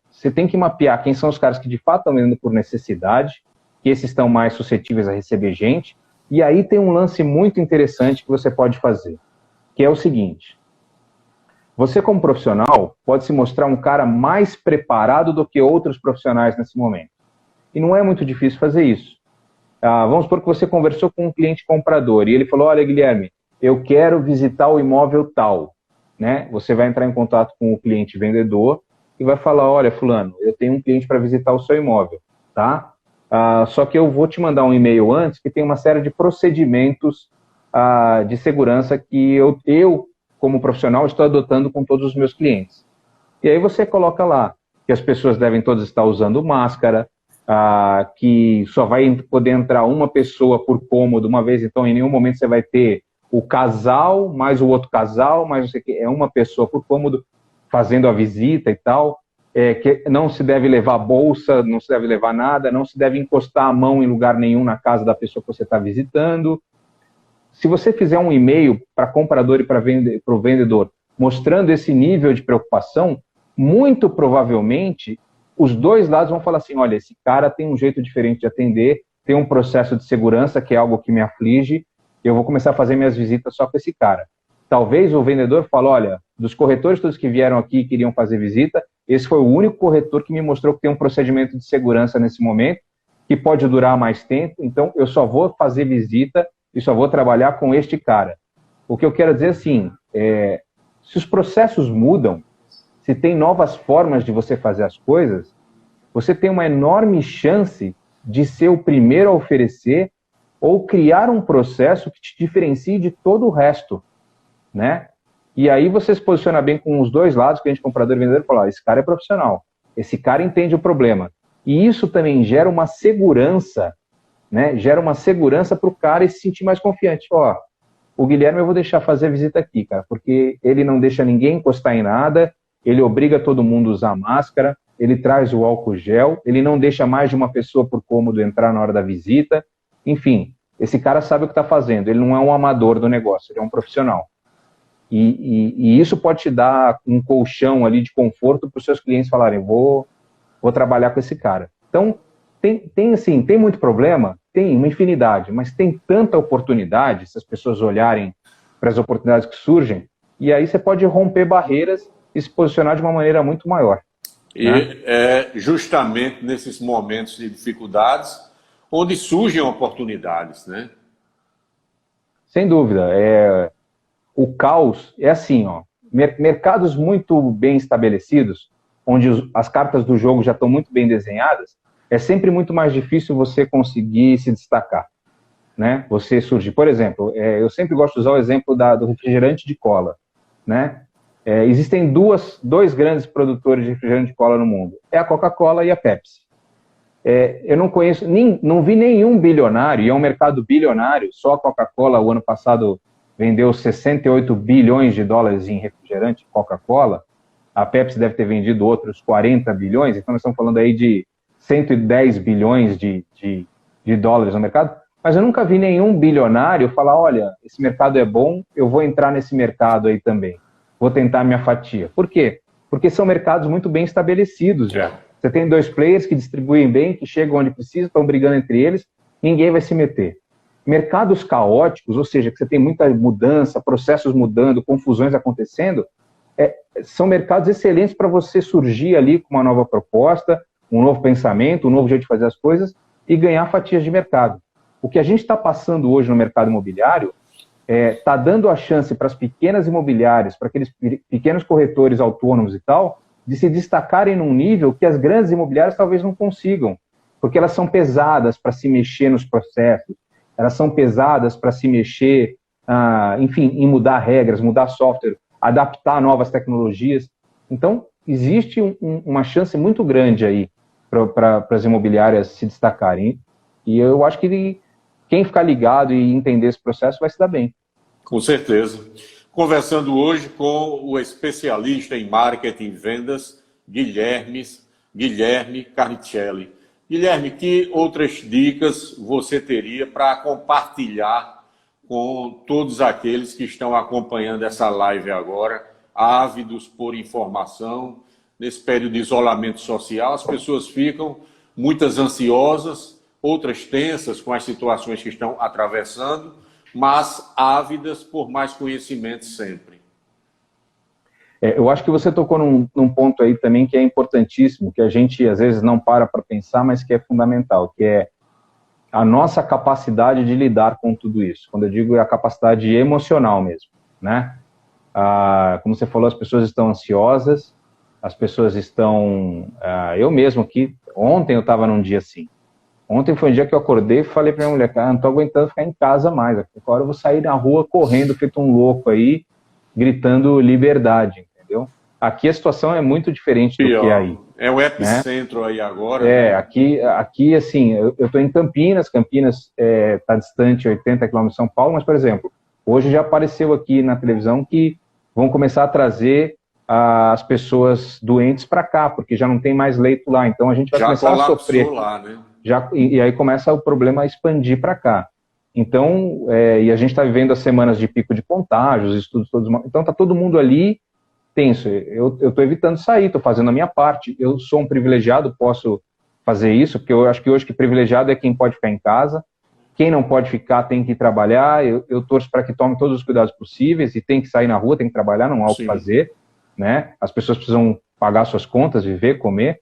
você tem que mapear quem são os caras que de fato estão vendendo por necessidade, que esses estão mais suscetíveis a receber gente, e aí tem um lance muito interessante que você pode fazer, que é o seguinte: você como profissional pode se mostrar um cara mais preparado do que outros profissionais nesse momento. E não é muito difícil fazer isso. Vamos supor que você conversou com um cliente comprador e ele falou, olha, Guilherme, eu quero visitar o imóvel tal. Né? Você vai entrar em contato com o cliente vendedor e vai falar, olha, fulano, eu tenho um cliente para visitar o seu imóvel, tá? Só que eu vou te mandar um e-mail antes que tem uma série de procedimentos de segurança que eu, como profissional, estou adotando com todos os meus clientes. E aí você coloca lá que as pessoas devem todas estar usando máscara, que só vai poder entrar uma pessoa por cômodo uma vez, então em nenhum momento você vai ter o casal, mais o outro casal, mais não sei o que, é uma pessoa por cômodo fazendo a visita e tal, que não se deve levar bolsa, não se deve levar nada, não se deve encostar a mão em lugar nenhum na casa da pessoa que você está visitando. Se você fizer um e-mail para comprador e para o vendedor mostrando esse nível de preocupação, muito provavelmente os dois lados vão falar assim, olha, esse cara tem um jeito diferente de atender, tem um processo de segurança que é algo que me aflige, eu vou começar a fazer minhas visitas só com esse cara. Talvez o vendedor fale, olha, dos corretores todos que vieram aqui e queriam fazer visita, esse foi o único corretor que me mostrou que tem um procedimento de segurança nesse momento, que pode durar mais tempo, então eu só vou fazer visita e só vou trabalhar com este cara. O que eu quero dizer assim, se os processos mudam, se tem novas formas de você fazer as coisas, você tem uma enorme chance de ser o primeiro a oferecer ou criar um processo que te diferencie de todo o resto, né? E aí você se posiciona bem com os dois lados, cliente, comprador e vendedor, e fala, esse cara é profissional, esse cara entende o problema. E isso também gera uma segurança, né? Gera uma segurança para o cara se sentir mais confiante. O Guilherme eu vou deixar fazer a visita aqui, cara, porque ele não deixa ninguém encostar em nada, ele obriga todo mundo a usar máscara, ele traz o álcool gel, ele não deixa mais de uma pessoa por cômodo entrar na hora da visita. Enfim, esse cara sabe o que está fazendo, ele não é um amador do negócio, ele é um profissional. E isso pode te dar um colchão ali de conforto para os seus clientes falarem, vou trabalhar com esse cara. Então, tem muito problema? Tem uma infinidade, mas tem tanta oportunidade, se as pessoas olharem para as oportunidades que surgem, e aí você pode romper barreiras e se posicionar de uma maneira muito maior. E é justamente nesses momentos de dificuldades onde surgem oportunidades, né? Sem dúvida. O caos é assim, ó, mercados muito bem estabelecidos, onde as cartas do jogo já estão muito bem desenhadas, é sempre muito mais difícil você conseguir se destacar, né? Você surgir. Por exemplo, eu sempre gosto de usar o exemplo do refrigerante de cola, né? Existem dois grandes produtores de refrigerante de cola no mundo, é a Coca-Cola e a Pepsi. Eu não conheço, não vi nenhum bilionário, e é um mercado bilionário, só a Coca-Cola, o ano passado, vendeu 68 bilhões de dólares em refrigerante Coca-Cola, a Pepsi deve ter vendido outros 40 bilhões, então nós estamos falando aí de 110 bilhões de dólares no mercado, mas eu nunca vi nenhum bilionário falar, olha, esse mercado é bom, eu vou entrar nesse mercado aí também, vou tentar minha fatia. Por quê? Porque são mercados muito bem estabelecidos já. Você tem dois players que distribuem bem, que chegam onde precisam, estão brigando entre eles, ninguém vai se meter. Mercados caóticos, ou seja, que você tem muita mudança, processos mudando, confusões acontecendo, são mercados excelentes para você surgir ali com uma nova proposta, um novo pensamento, um novo jeito de fazer as coisas e ganhar fatias de mercado. O que a gente está passando hoje no mercado imobiliário está dando a chance para as pequenas imobiliárias, para aqueles pequenos corretores autônomos e tal, de se destacarem num nível que as grandes imobiliárias talvez não consigam, porque elas são pesadas para se mexer nos processos, elas são pesadas para se mexer, enfim, em mudar regras, mudar software, adaptar novas tecnologias. Então, existe uma chance muito grande aí para as imobiliárias se destacarem. E eu acho que quem ficar ligado e entender esse processo vai se dar bem. Com certeza. Conversando hoje com o especialista em marketing e vendas, Guilherme Carnicelli. Guilherme, que outras dicas você teria para compartilhar com todos aqueles que estão acompanhando essa live agora, ávidos por informação? Nesse período de isolamento social, as pessoas ficam muitas ansiosas, outras tensas com as situações que estão atravessando, mas ávidas por mais conhecimento sempre. Eu acho que você tocou num ponto aí também que é importantíssimo, que a gente às vezes não para pensar, mas que é fundamental, que é a nossa capacidade de lidar com tudo isso. Quando eu digo é a capacidade emocional mesmo, né? Como você falou, as pessoas estão ansiosas, as pessoas estão... eu mesmo aqui, ontem eu estava num dia assim. Ontem foi um dia que eu acordei e falei para minha mulher, cara, não estou aguentando ficar em casa mais. Agora eu vou sair na rua correndo, feito um louco aí, gritando liberdade, entendeu? Aqui a situação é muito diferente do que aí. É o epicentro, né? Aí agora. Né? Aqui assim, eu estou em Campinas está distante 80 km de São Paulo, mas, por exemplo, hoje já apareceu aqui na televisão que vão começar a trazer as pessoas doentes para cá, porque já não tem mais leito lá, então a gente vai começar a sofrer. Lá, né? E aí começa o problema a expandir para cá. Então, e a gente está vivendo as semanas de pico de contágios, estudos todos. Então está todo mundo ali tenso. Eu estou evitando sair, estou fazendo a minha parte. Eu sou um privilegiado, posso fazer isso, porque eu acho que hoje que privilegiado é quem pode ficar em casa. Quem não pode ficar tem que trabalhar. Eu torço para que tome todos os cuidados possíveis e tem que sair na rua, tem que trabalhar, não há o que fazer. Né? As pessoas precisam pagar suas contas, viver, comer.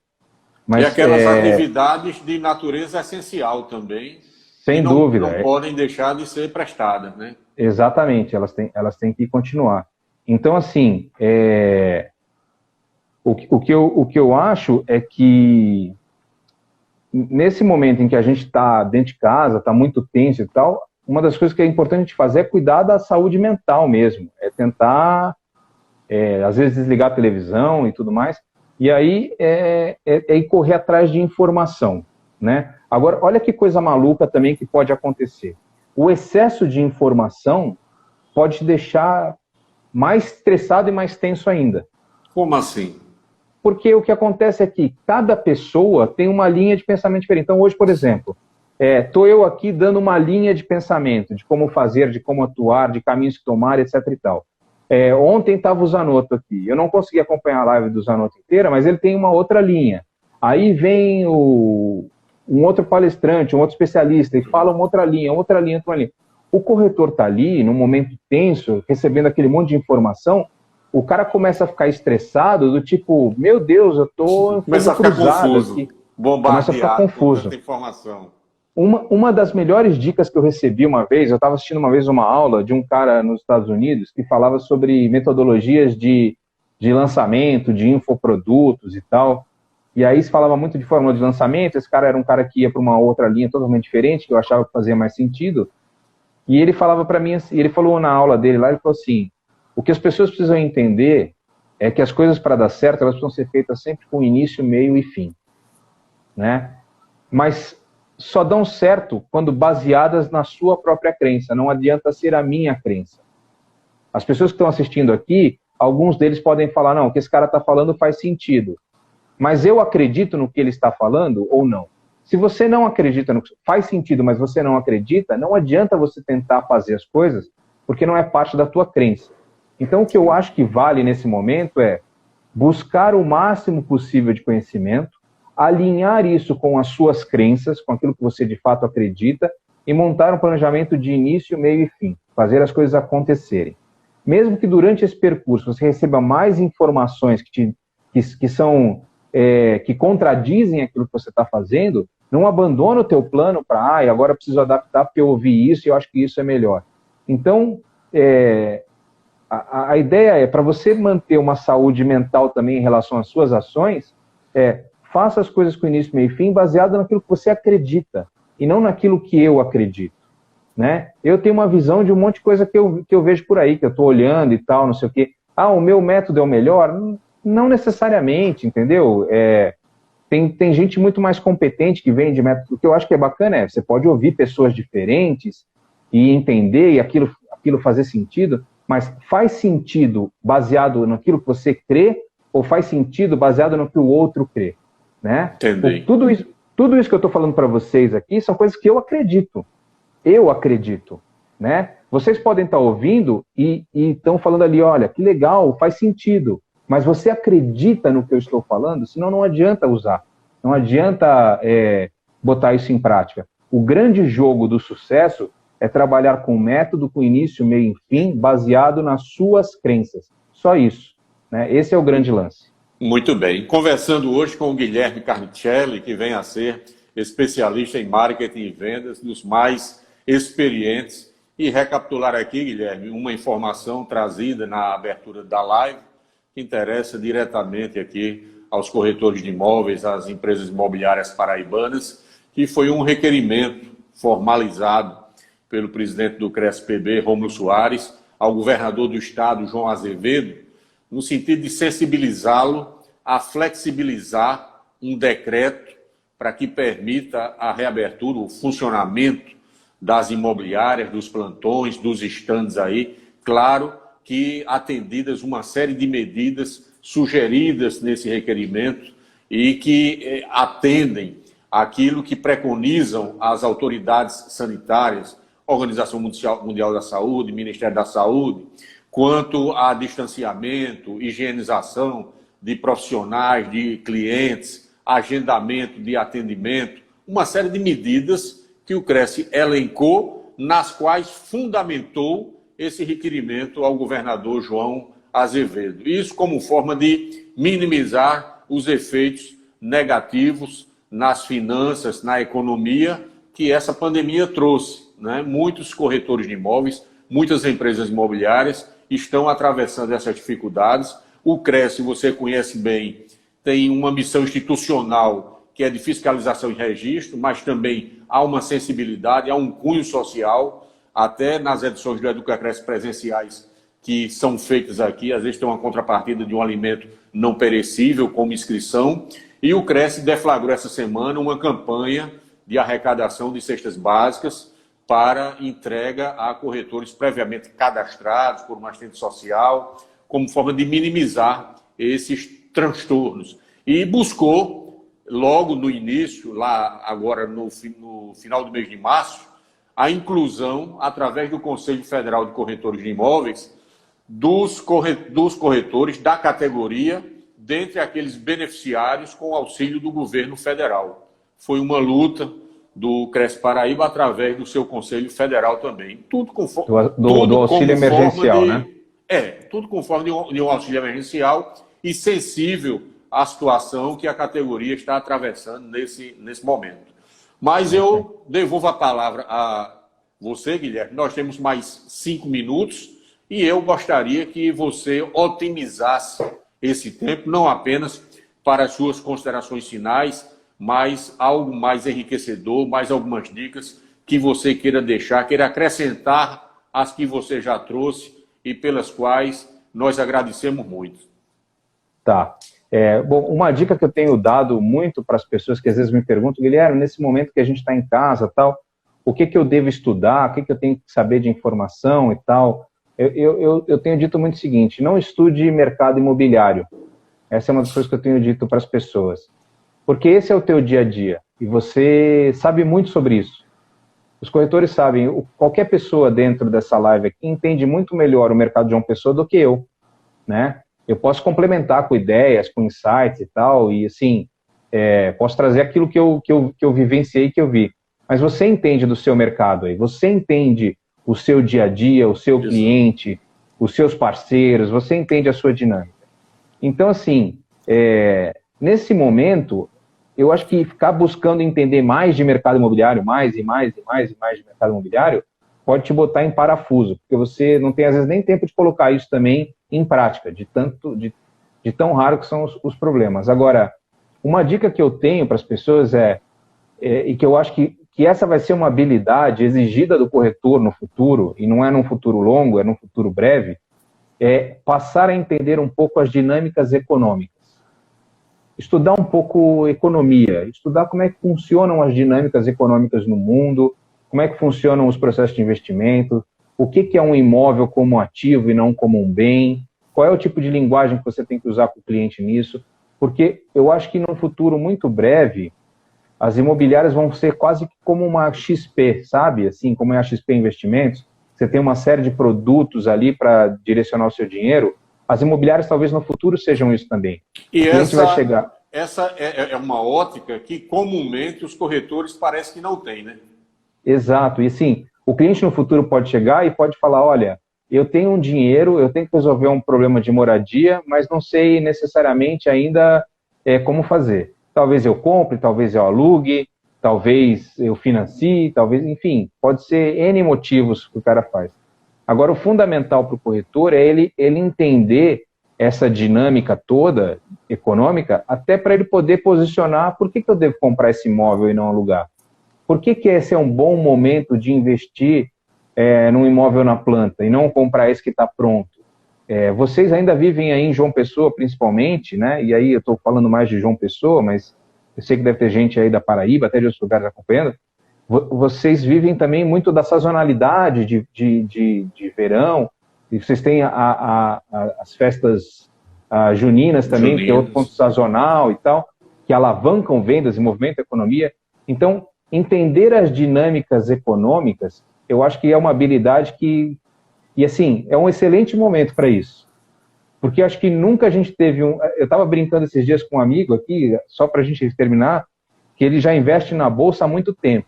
Mas, e aquelas atividades de natureza essencial também. Sem dúvida. Não podem deixar de ser prestadas, né? Exatamente, elas têm que continuar. Então, assim, o que eu acho é que nesse momento em que a gente está dentro de casa, está muito tenso e tal, uma das coisas que é importante a gente fazer é cuidar da saúde mental mesmo. É tentar, às vezes, desligar a televisão e tudo mais. E aí ir correr atrás de informação, né? Agora, olha que coisa maluca também que pode acontecer. O excesso de informação pode te deixar mais estressado e mais tenso ainda. Como assim? Porque o que acontece é que cada pessoa tem uma linha de pensamento diferente. Então, hoje, por exemplo, Estou eu aqui dando uma linha de pensamento, de como fazer, de como atuar, de caminhos que tomar, etc e tal. Ontem estava o Zanotto aqui. Eu não consegui acompanhar a live do Zanotto inteira, mas ele tem uma outra linha. Aí vem um outro palestrante, um outro especialista, e fala uma outra linha, outra linha, outra linha. O corretor está ali, num momento tenso, recebendo aquele monte de informação, o cara começa a ficar estressado, do tipo, meu Deus, eu estou começa a ficar confuso, aqui. bombardeado começa a ficar confuso. com tanta informação. Uma das melhores dicas que eu recebi uma vez, eu estava assistindo uma vez uma aula de um cara nos Estados Unidos que falava sobre metodologias de lançamento, de infoprodutos e tal. E aí se falava muito de fórmula de lançamento, esse cara era um cara que ia para uma outra linha totalmente diferente, que eu achava que fazia mais sentido. E ele falava para mim, ele falou na aula dele lá, ele falou assim, o que as pessoas precisam entender é que as coisas para dar certo, elas precisam ser feitas sempre com início, meio e fim, né? Mas só dão certo quando baseadas na sua própria crença, não adianta ser a minha crença. As pessoas que estão assistindo aqui, alguns deles podem falar, não, o que esse cara está falando faz sentido, mas eu acredito no que ele está falando ou não? Se você não acredita no que faz sentido, mas você não acredita, não adianta você tentar fazer as coisas, porque não é parte da tua crença. Então, o que eu acho que vale nesse momento é buscar o máximo possível de conhecimento, alinhar isso com as suas crenças, com aquilo que você de fato acredita, e montar um planejamento de início, meio e fim, fazer as coisas acontecerem. Mesmo que durante esse percurso você receba mais informações que contradizem aquilo que você está fazendo, não abandona o teu plano para, agora eu preciso adaptar porque eu ouvi isso e eu acho que isso é melhor. Então, a ideia é, para você manter uma saúde mental também em relação às suas ações, faça as coisas com início, meio e fim, baseado naquilo que você acredita, e não naquilo que eu acredito, né? Eu tenho uma visão de um monte de coisa que eu vejo por aí, que eu estou olhando e tal, não sei o quê. O meu método é o melhor? Não necessariamente, entendeu? Tem gente muito mais competente que vem de método. O que eu acho que é bacana você pode ouvir pessoas diferentes e entender e aquilo fazer sentido, mas faz sentido baseado naquilo que você crê ou faz sentido baseado no que o outro crê? Né? Entendi. Tudo isso que eu estou falando para vocês aqui são coisas que eu acredito. Eu acredito. Né? Vocês podem estar ouvindo e estão falando ali, olha, que legal, faz sentido. Mas você acredita no que eu estou falando? Senão não adianta usar. Não adianta botar isso em prática. O grande jogo do sucesso é trabalhar com método, com início, meio e fim, baseado nas suas crenças. Só isso. Né? Esse é o grande lance. Muito bem. Conversando hoje com o Guilherme Carnicelli, que vem a ser especialista em marketing e vendas, dos mais experientes. E recapitular aqui, Guilherme, uma informação trazida na abertura da live, que interessa diretamente aqui aos corretores de imóveis, às empresas imobiliárias paraibanas, que foi um requerimento formalizado pelo presidente do CRESP-PB, Rômulo Soares, ao governador do estado, João Azevedo, no sentido de sensibilizá-lo a flexibilizar um decreto para que permita a reabertura, o funcionamento das imobiliárias, dos plantões, dos estandes aí, claro que atendidas uma série de medidas sugeridas nesse requerimento e que atendem aquilo que preconizam as autoridades sanitárias, Organização Mundial da Saúde, Ministério da Saúde, quanto a distanciamento, higienização de profissionais, de clientes, agendamento de atendimento, uma série de medidas que o Cresce elencou, nas quais fundamentou esse requerimento ao governador João Azevedo. Isso como forma de minimizar os efeitos negativos nas finanças, na economia, que essa pandemia trouxe, né? Muitos corretores de imóveis, muitas empresas imobiliárias estão atravessando essas dificuldades. O Cresce, você conhece bem, tem uma missão institucional que é de fiscalização e registro, mas também há uma sensibilidade, há um cunho social, até nas edições do EducaCresce presenciais que são feitas aqui, às vezes tem uma contrapartida de um alimento não perecível, como inscrição, e o Cresce deflagrou essa semana uma campanha de arrecadação de cestas básicas para entrega a corretores previamente cadastrados por uma assistente social, como forma de minimizar esses transtornos. E buscou logo no início, lá agora no final do mês de março, a inclusão, através do Conselho Federal de Corretores de Imóveis, dos corretores da categoria, dentre aqueles beneficiários com auxílio do governo federal. Foi uma luta do Cresce Paraíba através do seu Conselho Federal também. Tudo conforme... Do auxílio emergencial, né? Tudo conforme de um auxílio emergencial e sensível à situação que a categoria está atravessando nesse momento. Mas eu devolvo a palavra a você, Guilherme. Nós temos mais 5 minutos e eu gostaria que você otimizasse esse tempo, não apenas para as suas considerações finais, mas algo mais enriquecedor, mais algumas dicas que você queira deixar, queira acrescentar às que você já trouxe e pelas quais nós agradecemos muito. Tá. Bom, uma dica que eu tenho dado muito para as pessoas que às vezes me perguntam, Guilherme, nesse momento que a gente está em casa, tal, o que eu devo estudar, o que eu tenho que saber de informação e tal, eu tenho dito muito o seguinte, não estude mercado imobiliário. Essa é uma das coisas que eu tenho dito para as pessoas. Porque esse é o teu dia a dia, e você sabe muito sobre isso. Os corretores sabem, qualquer pessoa dentro dessa live aqui entende muito melhor o mercado de João Pessoa do que eu, né? Eu posso complementar com ideias, com insights e tal, e assim, posso trazer aquilo que eu vivenciei, que eu vi. Mas você entende do seu mercado aí, você entende o seu dia a dia, o seu cliente, os seus parceiros, você entende a sua dinâmica. Então, assim, nesse momento, eu acho que ficar buscando entender mais de mercado imobiliário, mais de mercado imobiliário, pode te botar em parafuso, porque você não tem, às vezes, nem tempo de colocar isso também em prática, de tão raro que são os problemas. Agora, uma dica que eu tenho para as pessoas e que eu acho que essa vai ser uma habilidade exigida do corretor no futuro, e não é num futuro longo, é num futuro breve, é passar a entender um pouco as dinâmicas econômicas. Estudar um pouco economia, estudar como é que funcionam as dinâmicas econômicas no mundo, como é que funcionam os processos de investimento, o que é um imóvel como ativo e não como um bem, qual é o tipo de linguagem que você tem que usar com o cliente nisso, porque eu acho que num futuro muito breve, as imobiliárias vão ser quase como uma XP, sabe? Assim, como é a XP Investimentos, você tem uma série de produtos ali para direcionar o seu dinheiro, as imobiliárias talvez no futuro sejam isso também. E essa é uma ótica que comumente os corretores parecem que não têm, né? Exato, e sim, o cliente no futuro pode chegar e pode falar, olha, eu tenho um dinheiro, eu tenho que resolver um problema de moradia, mas não sei necessariamente ainda como fazer. Talvez eu compre, talvez eu alugue, talvez eu financie, talvez, enfim, pode ser N motivos que o cara faz. Agora, o fundamental para o corretor é ele entender essa dinâmica toda econômica, até para ele poder posicionar por que eu devo comprar esse imóvel e não alugar. Por que esse é um bom momento de investir num imóvel na planta e não comprar esse que está pronto? Vocês ainda vivem aí em João Pessoa, principalmente, né? E aí eu estou falando mais de João Pessoa, mas eu sei que deve ter gente aí da Paraíba, até de outros lugares acompanhando. Vocês vivem também muito da sazonalidade de verão, e vocês têm as festas juninas também, que é outro ponto sazonal e tal, que alavancam vendas e movimentam a economia. Então, entender as dinâmicas econômicas, eu acho que é uma habilidade e assim, é um excelente momento para isso. Porque eu acho que nunca a gente teve eu estava brincando esses dias com um amigo aqui, só para a gente terminar, que ele já investe na Bolsa há muito tempo.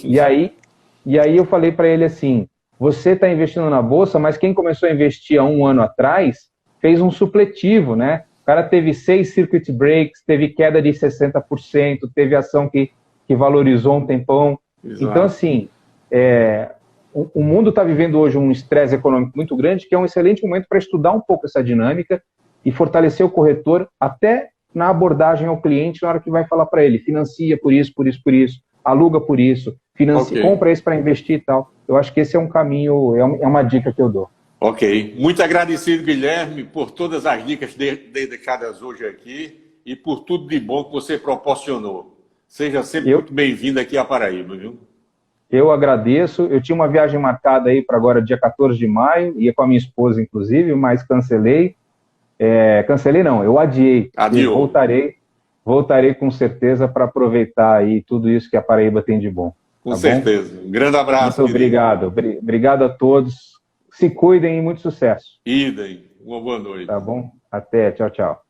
E aí eu falei para ele assim, você está investindo na Bolsa, mas quem começou a investir há um ano atrás, fez um supletivo, né? O cara teve 6 circuit breaks, teve queda de 60%, teve ação que valorizou um tempão. Exato. Então, assim, o mundo está vivendo hoje um estresse econômico muito grande, que é um excelente momento para estudar um pouco essa dinâmica e fortalecer o corretor até na abordagem ao cliente na hora que vai falar para ele, financia por isso, aluga por isso, compra isso para investir e tal. Eu acho que esse é um caminho, é uma dica que eu dou. Ok. Muito agradecido, Guilherme, por todas as dicas dedicadas hoje aqui e por tudo de bom que você proporcionou. Seja sempre muito bem-vindo aqui à Paraíba, viu? Eu agradeço. Eu tinha uma viagem marcada aí para agora, dia 14 de maio, ia com a minha esposa, inclusive, mas cancelei. Cancelei não, eu adiei. Adiou. voltarei com certeza para aproveitar aí tudo isso que a Paraíba tem de bom. Com certeza. Um grande abraço. Muito obrigado. Obrigado a todos. Se cuidem e muito sucesso. Idem. Uma boa noite. Tá bom? Até. Tchau, tchau.